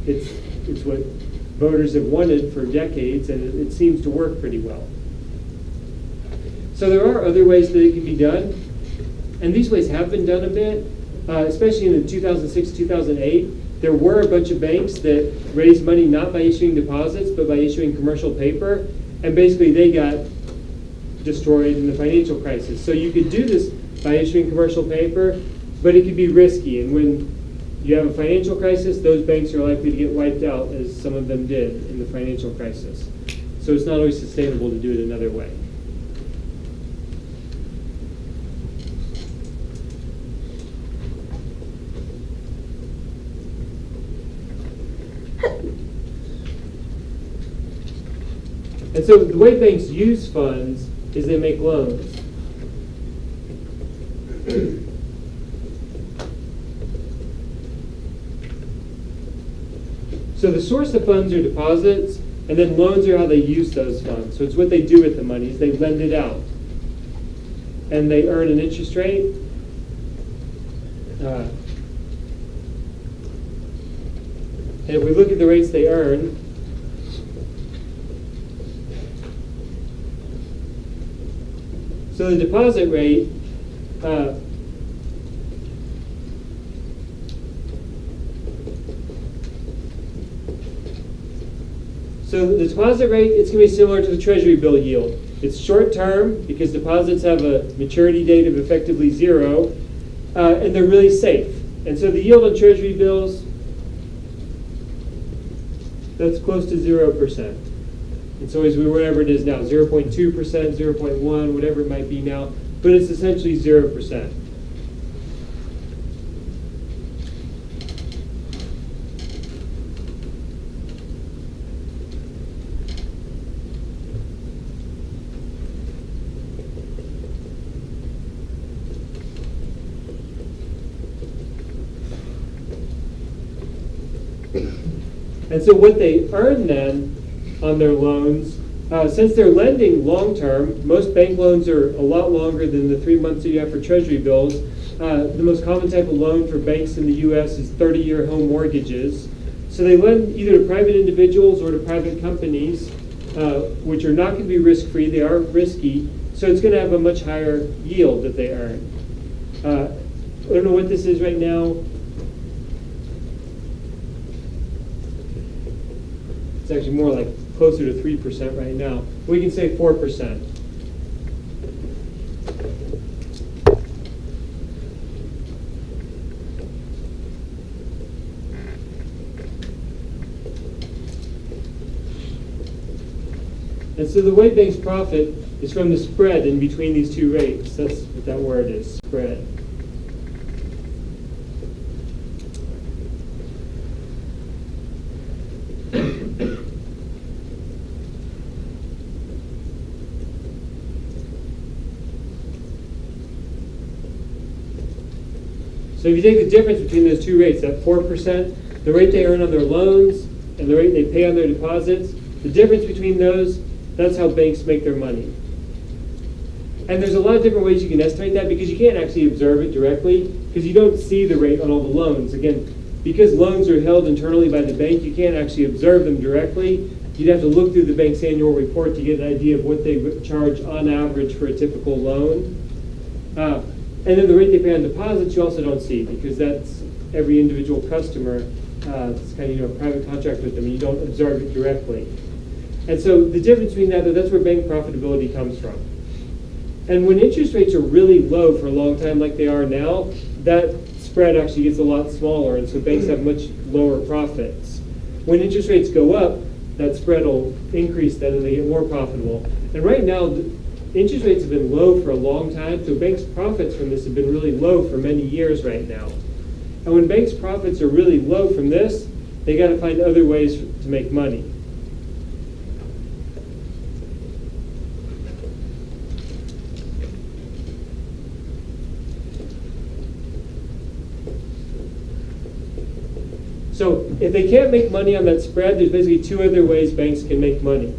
It's what voters have wanted for decades, and it seems to work pretty well. So there are other ways that it can be done, and these ways have been done a bit, especially in the 2006-2008. There were a bunch of banks that raised money not by issuing deposits, but by issuing commercial paper, and basically they got destroyed in the financial crisis. So you could do this by issuing commercial paper, but it could be risky, and when you have a financial crisis, those banks are likely to get wiped out, as some of them did in the financial crisis. So it's not always sustainable to do it another way. And so the way banks use funds is they make loans. So the source of funds are deposits, and then loans are how they use those funds. So it's what they do with the money is they lend it out. And they earn an interest rate. And if we look at the rates they earn, so the deposit rate, so the deposit rate, it's going to be similar to the Treasury bill yield. It's short term because deposits have a maturity date of effectively zero, and they're really safe. And so the yield on Treasury bills, that's close to 0%. It's always whatever it is now, 0.2%, 0.1, whatever it might be now, but it's essentially 0%. And so what they earn then on their loans, since they're lending long-term, most bank loans are a lot longer than the 3 months that you have for treasury bills. The most common type of loan for banks in the U.S. is 30-year home mortgages. So they lend either to private individuals or to private companies, which are not going to be risk-free. They are risky, so it's going to have a much higher yield that they earn. I don't know what this is right now. It's actually more like closer to 3% right now. We can say 4%. And so the way banks profit is from the spread in between these two rates. That's what that word is, spread. So if you take the difference between those two rates, that 4%, the rate they earn on their loans and the rate they pay on their deposits, the difference between those, that's how banks make their money. And there's a lot of different ways you can estimate that because you can't actually observe it directly because you don't see the rate on all the loans. Again, because loans are held internally by the bank, you can't actually observe them directly. You'd have to look through the bank's annual report to get an idea of what they charge on average for a typical loan. And then the rate they pay on deposits you also don't see because that's every individual customer. It's kind of a private contract with them and you don't observe it directly. And so the difference between that's where bank profitability comes from. And when interest rates are really low for a long time like they are now, that spread actually gets a lot smaller, and so banks have much lower profits. When interest rates go up, that spread will increase then and they get more profitable. And right now, interest rates have been low for a long time, so banks' profits from this have been really low for many years right now. And when banks' profits are really low from this, they got to find other ways to make money. So if they can't make money on that spread, there's basically two other ways banks can make money.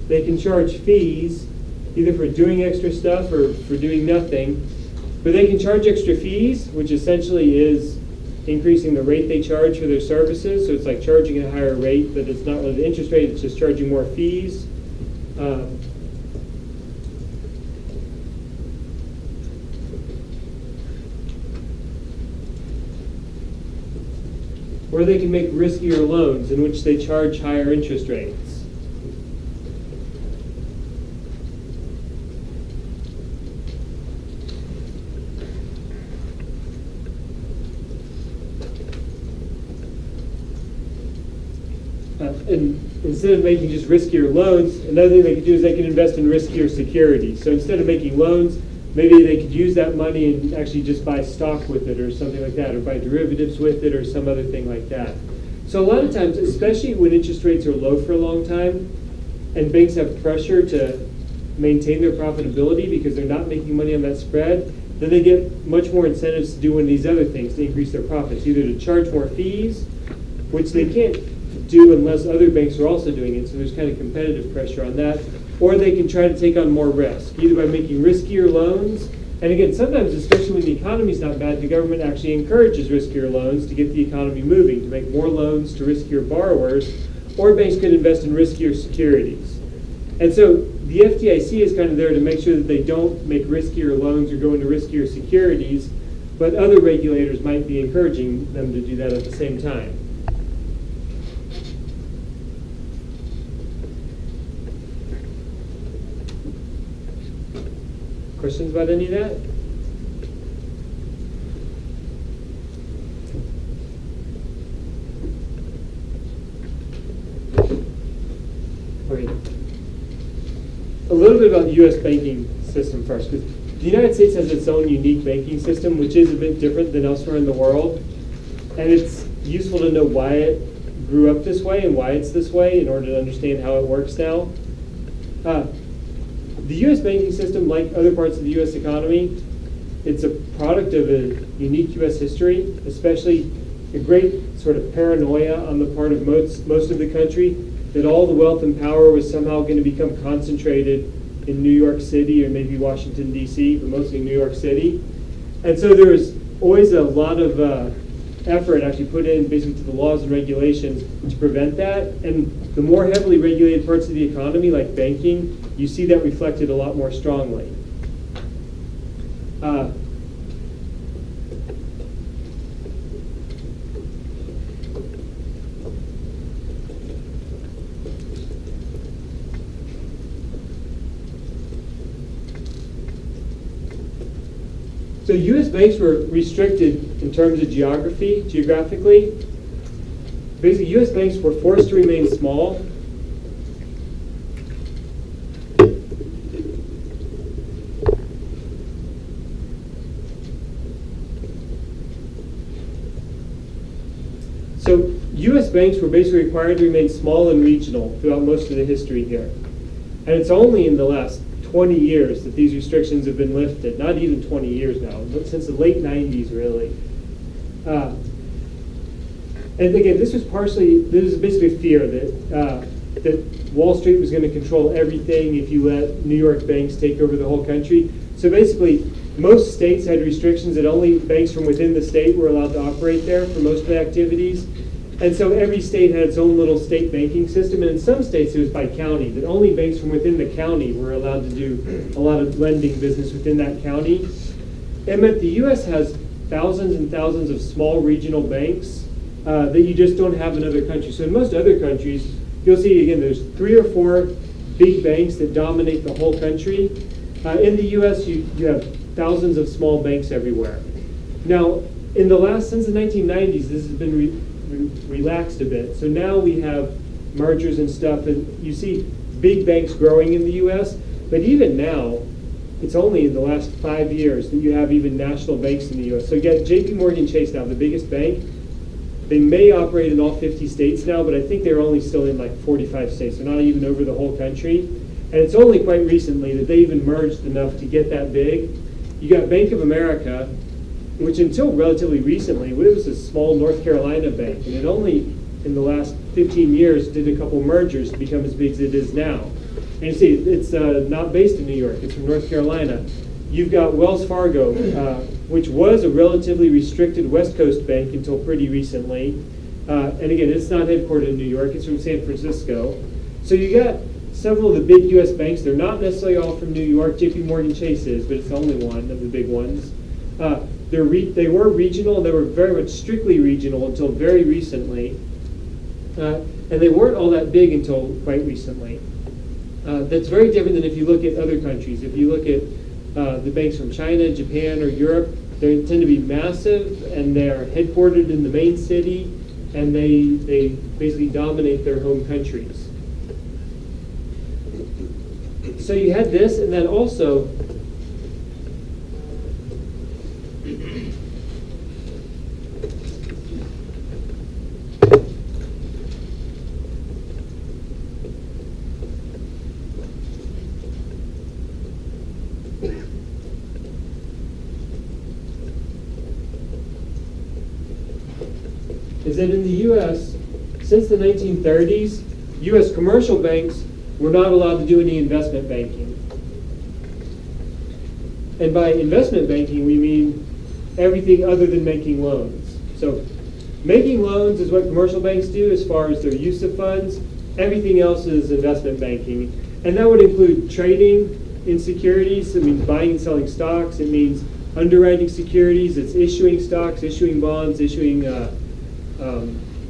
They can charge fees, either for doing extra stuff or for doing nothing. But they can charge extra fees, which essentially is increasing the rate they charge for their services. So it's like charging at a higher rate, but it's not really the interest rate, it's just charging more fees. Or they can make riskier loans in which they charge higher interest rates. And instead of making just riskier loans, another thing they could do is they can invest in riskier securities. So instead of making loans, maybe they could use that money and actually just buy stock with it or something like that, or buy derivatives with it or some other thing like that. So a lot of times, especially when interest rates are low for a long time and banks have pressure to maintain their profitability because they're not making money on that spread, then they get much more incentives to do one of these other things to increase their profits, either to charge more fees, which they can't do unless other banks are also doing it, so there's kind of competitive pressure on that, or they can try to take on more risk, either by making riskier loans. And again, sometimes, especially when the economy's not bad, the government actually encourages riskier loans to get the economy moving, to make more loans to riskier borrowers, or banks could invest in riskier securities. And so the FDIC is kind of there to make sure that they don't make riskier loans or go into riskier securities, but other regulators might be encouraging them to do that at the same time. Questions about any of that? Okay. A little bit about the U.S. banking system first, because the United States has its own unique banking system, which is a bit different than elsewhere in the world. And it's useful to know why it grew up this way and why it's this way in order to understand how it works now. The U.S. banking system, like other parts of the U.S. economy, it's a product of a unique U.S. history, especially a great sort of paranoia on the part of most of the country that all the wealth and power was somehow going to become concentrated in New York City or maybe Washington, D.C., but mostly New York City. And so there was always a lot of effort actually put in basically to the laws and regulations to prevent that. And the more heavily regulated parts of the economy, like banking, you see that reflected a lot more strongly. So U.S. banks were restricted in terms of geographically. Basically, U.S. banks were forced to remain small. So U.S. banks were basically required to remain small and regional throughout most of the history here. And it's only in the last 20 years that these restrictions have been lifted, not even 20 years now, but since the late 90s really. And again, this was basically a fear that Wall Street was going to control everything if you let New York banks take over the whole country. So basically, most states had restrictions that only banks from within the state were allowed to operate there for most of the activities. And so every state had its own little state banking system, and in some states it was by county, that only banks from within the county were allowed to do a lot of lending business within that county. It meant the U.S. has thousands and thousands of small regional banks that you just don't have in other countries. So in most other countries, you'll see, again, there's 3 or 4 big banks that dominate the whole country. In the U.S., you have thousands of small banks everywhere. Now, since the 1990s, this has been relaxed a bit. So now we have mergers and stuff, and you see big banks growing in the U.S., but even now, it's only in the last 5 years that you have even national banks in the U.S. So you got J.P. Morgan Chase now, the biggest bank. They may operate in all 50 states now, but I think they're only still in like 45 states. They're not even over the whole country. And it's only quite recently that they even merged enough to get that big. You got Bank of America, which until relatively recently, it was a small North Carolina bank, and it only in the last 15 years did a couple mergers to become as big as it is now. And you see, it's not based in New York, it's from North Carolina. You've got Wells Fargo, which was a relatively restricted West Coast bank until pretty recently. And again, it's not headquartered in New York, it's from San Francisco. So you got several of the big US banks. They're not necessarily all from New York. JP Morgan Chase is, but it's only one of the big ones. They were regional, they were very much strictly regional until very recently. And they weren't all that big until quite recently. That's very different than if you look at other countries. If you look at the banks from China, Japan, or Europe, they tend to be massive, and they're headquartered in the main city, and they basically dominate their home countries. So you had this, and then also is that in the U.S., since the 1930s, U.S. commercial banks were not allowed to do any investment banking. And by investment banking, we mean everything other than making loans. So making loans is what commercial banks do as far as their use of funds. Everything else is investment banking. And that would include trading in securities. It means buying and selling stocks. It means underwriting securities. It's issuing stocks, issuing bonds, issuing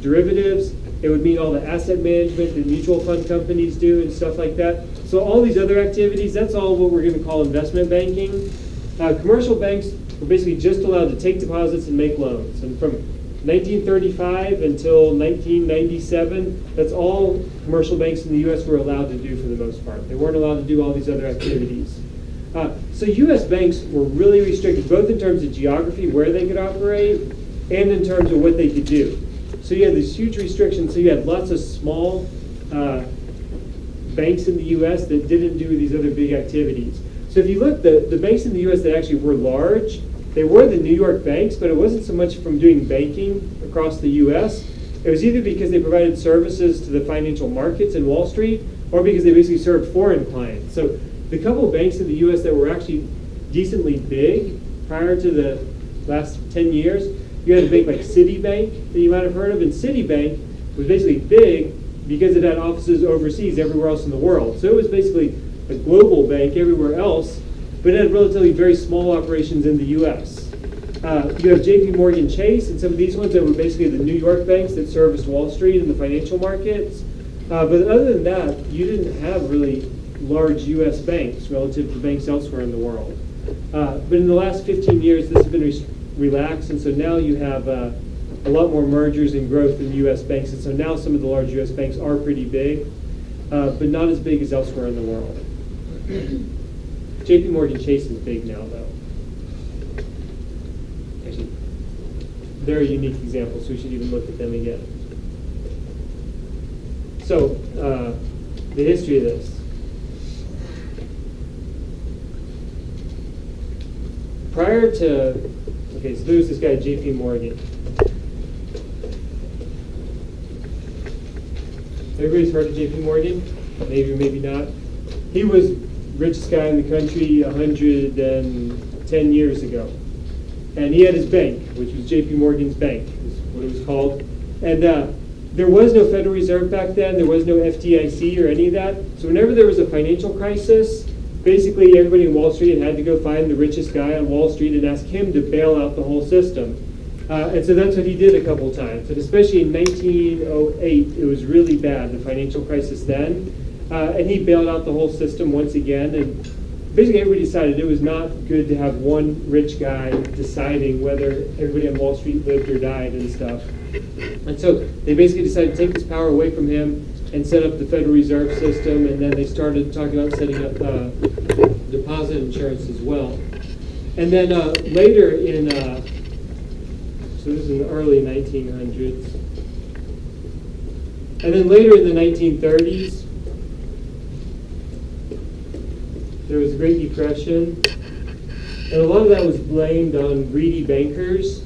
derivatives. It would mean all the asset management that mutual fund companies do and stuff like that. So all these other activities, that's all what we're going to call investment banking. Commercial banks were basically just allowed to take deposits and make loans. And from 1935 until 1997, that's all commercial banks in the U.S. were allowed to do for the most part. They weren't allowed to do all these other activities. So U.S. banks were really restricted, both in terms of geography, where they could operate, and in terms of what they could do. So you had these huge restrictions. So you had lots of small banks in the U.S. that didn't do these other big activities. So if you look, the banks in the U.S. that actually were large they were the New York banks, but it wasn't so much from doing banking across the U.S. It was either because they provided services to the financial markets in Wall Street, or because they basically served foreign clients. So the couple of banks in the U.S. that were actually decently big prior to the last 10 years, you had a bank like Citibank that you might have heard of, and Citibank was basically big because it had offices overseas everywhere else in the world. So it was basically a global bank everywhere else, but it had relatively very small operations in the U.S. You have J.P. Morgan Chase and some of these ones that were basically the New York banks that serviced Wall Street and the financial markets. But other than that, you didn't have really large U.S. banks relative to banks elsewhere in the world. But in the last 15 years, this has been relaxed, and so now you have a lot more mergers and growth in U.S. banks, and so now some of the large U.S. banks are pretty big, but not as big as elsewhere in the world. J.P. Morgan Chase is big now, though. Actually, they're a unique example, so we should even look at them again. So, the history of this. Prior to, okay, so there was this guy, J.P. Morgan. Everybody's heard of J.P. Morgan? Maybe or maybe not. He was richest guy in the country 110 years ago. And he had his bank, which was J.P. Morgan's Bank, is what it was called. And there was no Federal Reserve back then. There was no FDIC or any of that. So whenever there was a financial crisis, basically everybody in Wall Street had to go find the richest guy on Wall Street and ask him to bail out the whole system. And so that's what he did a couple times. And especially in 1908, it was really bad, the financial crisis then. And he bailed out the whole system once again. And basically everybody decided it was not good to have one rich guy deciding whether everybody on Wall Street lived or died and stuff. And so they basically decided to take this power away from him and set up the Federal Reserve System, and then they started talking about setting up deposit insurance as well. And then later in, so this is in the early 1900s, and then later in the 1930s, there was a Great Depression, and a lot of that was blamed on greedy bankers.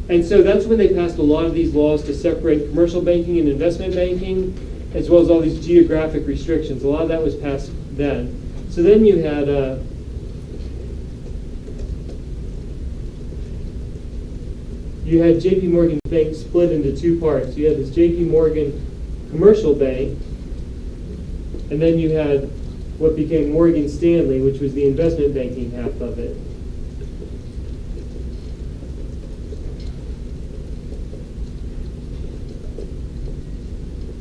And so that's when they passed a lot of these laws to separate commercial banking and investment banking, as well as all these geographic restrictions. A lot of that was passed then. So then you had J.P. Morgan Bank split into two parts. You had this J.P. Morgan commercial bank, and then you had what became Morgan Stanley, which was the investment banking half of it.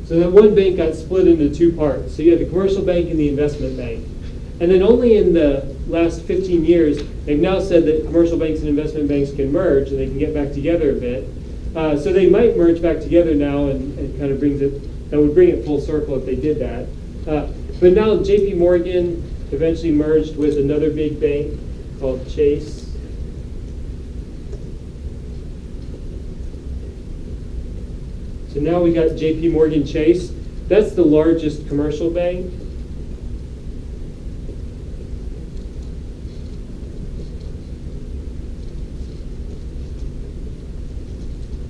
So that one bank got split into two parts. So you had the commercial bank and the investment bank. And then only in the last 15 years, they've now said that commercial banks and investment banks can merge and they can get back together a bit. So they might merge back together now and kind of that would bring it full circle if they did that. But now J.P. Morgan eventually merged with another big bank called Chase. So now we got J.P. Morgan Chase. That's the largest commercial bank.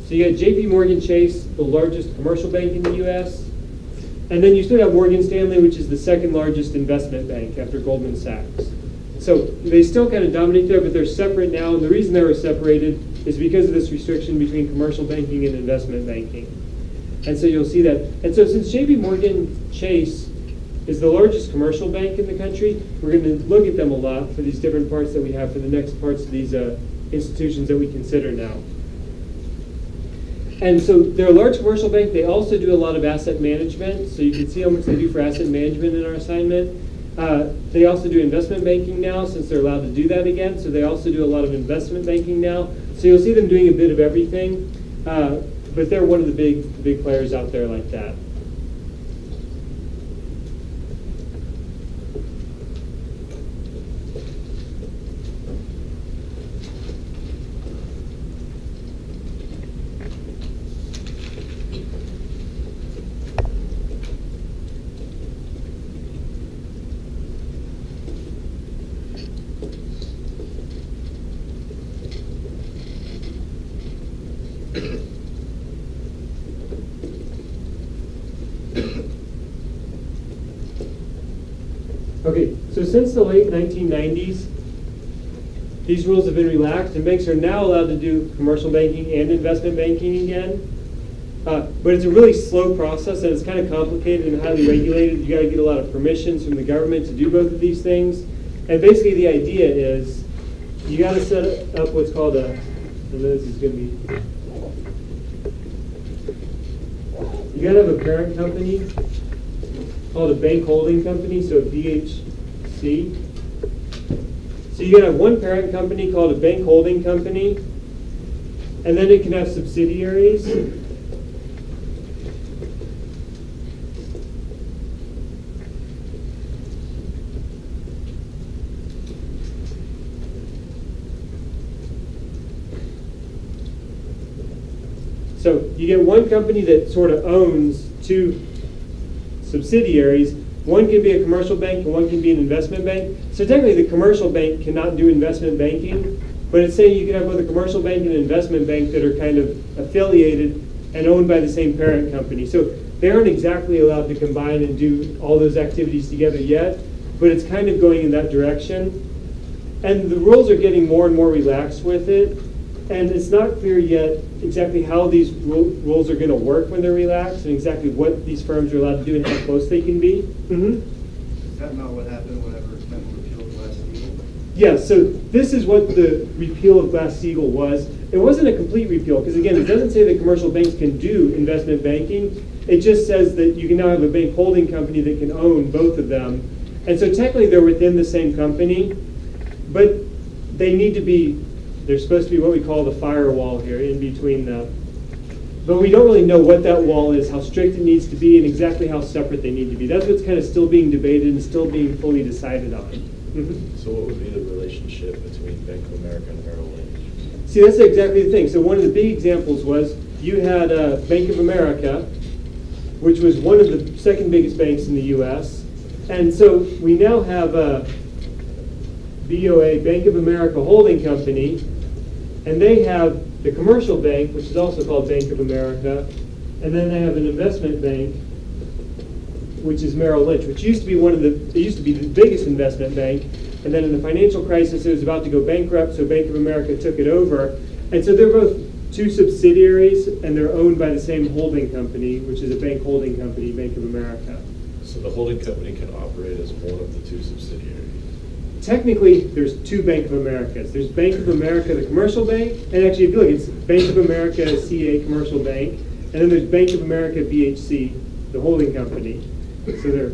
So you got J.P. Morgan Chase, the largest commercial bank in the U.S. And then you still have Morgan Stanley, which is the second largest investment bank after Goldman Sachs. So they still kind of dominate there, but they're separate now. And the reason they were separated is because of this restriction between commercial banking and investment banking. And so you'll see that. And so since J.P. Morgan Chase is the largest commercial bank in the country, we're going to look at them a lot for these different parts that we have for the next parts of these institutions that we consider now. And so they're a large commercial bank. They also do a lot of asset management. So you can see how much they do for asset management in our assignment. They also do investment banking now, since they're allowed to do that again. So they also do a lot of investment banking now. So you'll see them doing a bit of everything. But they're one of the big players out there like that. Okay, so since the late 1990s, these rules have been relaxed, and banks are now allowed to do commercial banking and investment banking again. But it's a really slow process, and it's kind of complicated and highly regulated. You got to get a lot of permissions from the government to do both of these things. And basically, the idea is you got to set up what's called a. And this is going to be. You got to have a parent company called a bank holding company, so a BHC. So you got to have one parent company called a bank holding company, and then it can have subsidiaries. So you get one company that sort of owns two subsidiaries. One can be a commercial bank and one can be an investment bank. So technically the commercial bank cannot do investment banking, but it's saying you can have both a commercial bank and an investment bank that are kind of affiliated and owned by the same parent company. So they aren't exactly allowed to combine and do all those activities together yet, but it's kind of going in that direction. And the rules are getting more and more relaxed with it, and it's not clear yet exactly how these rules are going to work when they're relaxed, and exactly what these firms are allowed to do and how close they can be. Is that not what happened whenever Temple repealed Glass-Steagall? Yeah, so this is what the repeal of Glass-Steagall was. It wasn't a complete repeal, because again, it doesn't say that commercial banks can do investment banking. It just says that you can now have a bank holding company that can own both of them. And so technically they're within the same company, but they need to be, there's supposed to be what we call the firewall here in between them. But we don't really know what that wall is, how strict it needs to be, and exactly how separate they need to be. That's what's kind of still being debated and still being fully decided on. So what would be the relationship between Bank of America and Merrill Lynch? See, that's exactly the thing. So one of the big examples was you had Bank of America, which was one of the second biggest banks in the U.S. And so we now have a BOA, Bank of America Holding Company, and they have the commercial bank, which is also called Bank of America, and then they have an investment bank, which is Merrill Lynch, which used to be the biggest investment bank, and then in the financial crisis it was about to go bankrupt, so Bank of America took it over. And so they're both two subsidiaries, and they're owned by the same holding company, which is a bank holding company, Bank of America. So the holding company can operate as one of the two subsidiaries. Technically, there's two Bank of Americas. There's Bank of America, the commercial bank, and actually, if you look, it's Bank of America CA, commercial bank, and then there's Bank of America BHC, the holding company. So they're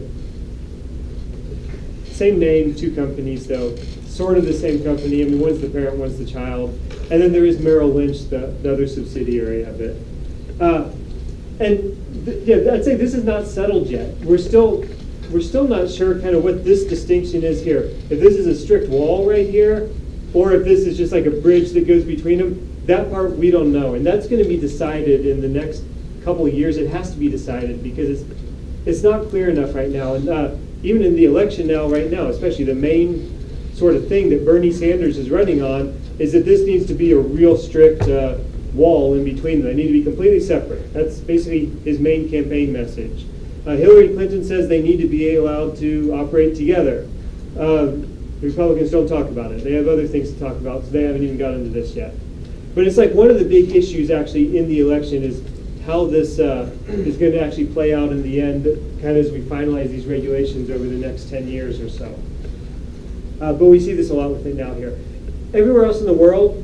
same name, two companies, though, sort of the same company. I mean, one's the parent, one's the child. And then there is Merrill Lynch, the other subsidiary of it. Yeah, I'd say this is not settled yet. We're still not sure kind of what this distinction is here. If this is a strict wall right here, or if this is just like a bridge that goes between them, that part we don't know. And that's going to be decided in the next couple of years. It has to be decided because it's not clear enough right now. And even in the election now, right now, especially the main sort of thing that Bernie Sanders is running on is that this needs to be a real strict wall in between them. They need to be completely separate. That's basically his main campaign message. Hillary Clinton says they need to be allowed to operate together. The Republicans don't talk about it. They have other things to talk about, so they haven't even got into this yet. But it's like one of the big issues actually in the election is how this is going to actually play out in the end, kind of as we finalize these regulations over the next 10 years or so. But we see this a lot with it now here. Everywhere else in the world,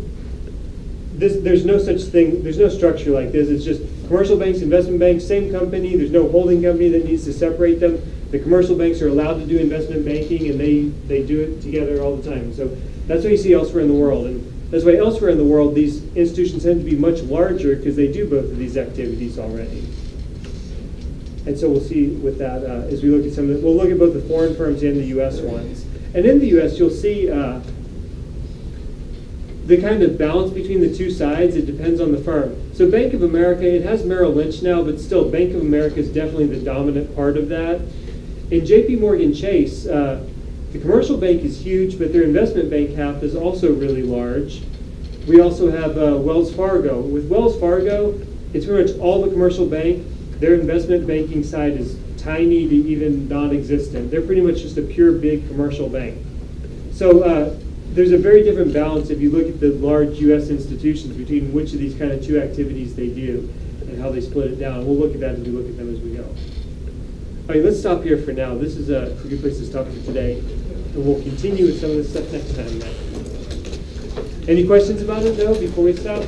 there's no such thing, there's no structure like this. It's just commercial banks, investment banks, same company. There's no holding company that needs to separate them. The commercial banks are allowed to do investment banking, and they do it together all the time. So that's what you see elsewhere in the world. And that's why elsewhere in the world, these institutions tend to be much larger because they do both of these activities already. And so we'll see with that as we look at some of we'll look at both the foreign firms and the U.S. ones. And in the U.S., you'll see the kind of balance between the two sides. It depends on the firm. So Bank of America, it has Merrill Lynch now, but still Bank of America is definitely the dominant part of that. In J.P. Morgan Chase, the commercial bank is huge, but their investment bank half is also really large, We also have Wells Fargo. With Wells Fargo, it's pretty much all the commercial bank. Their investment banking side is tiny to even non-existent. They're pretty much just a pure big commercial bank. So there's a very different balance if you look at the large U.S. institutions between which of these kind of two activities they do and how they split it down. We'll look at that as we look at them as we go. All right, let's stop here for now. This is a good place to stop for today. And we'll continue with some of this stuff next time. Any questions about it, though, before we stop?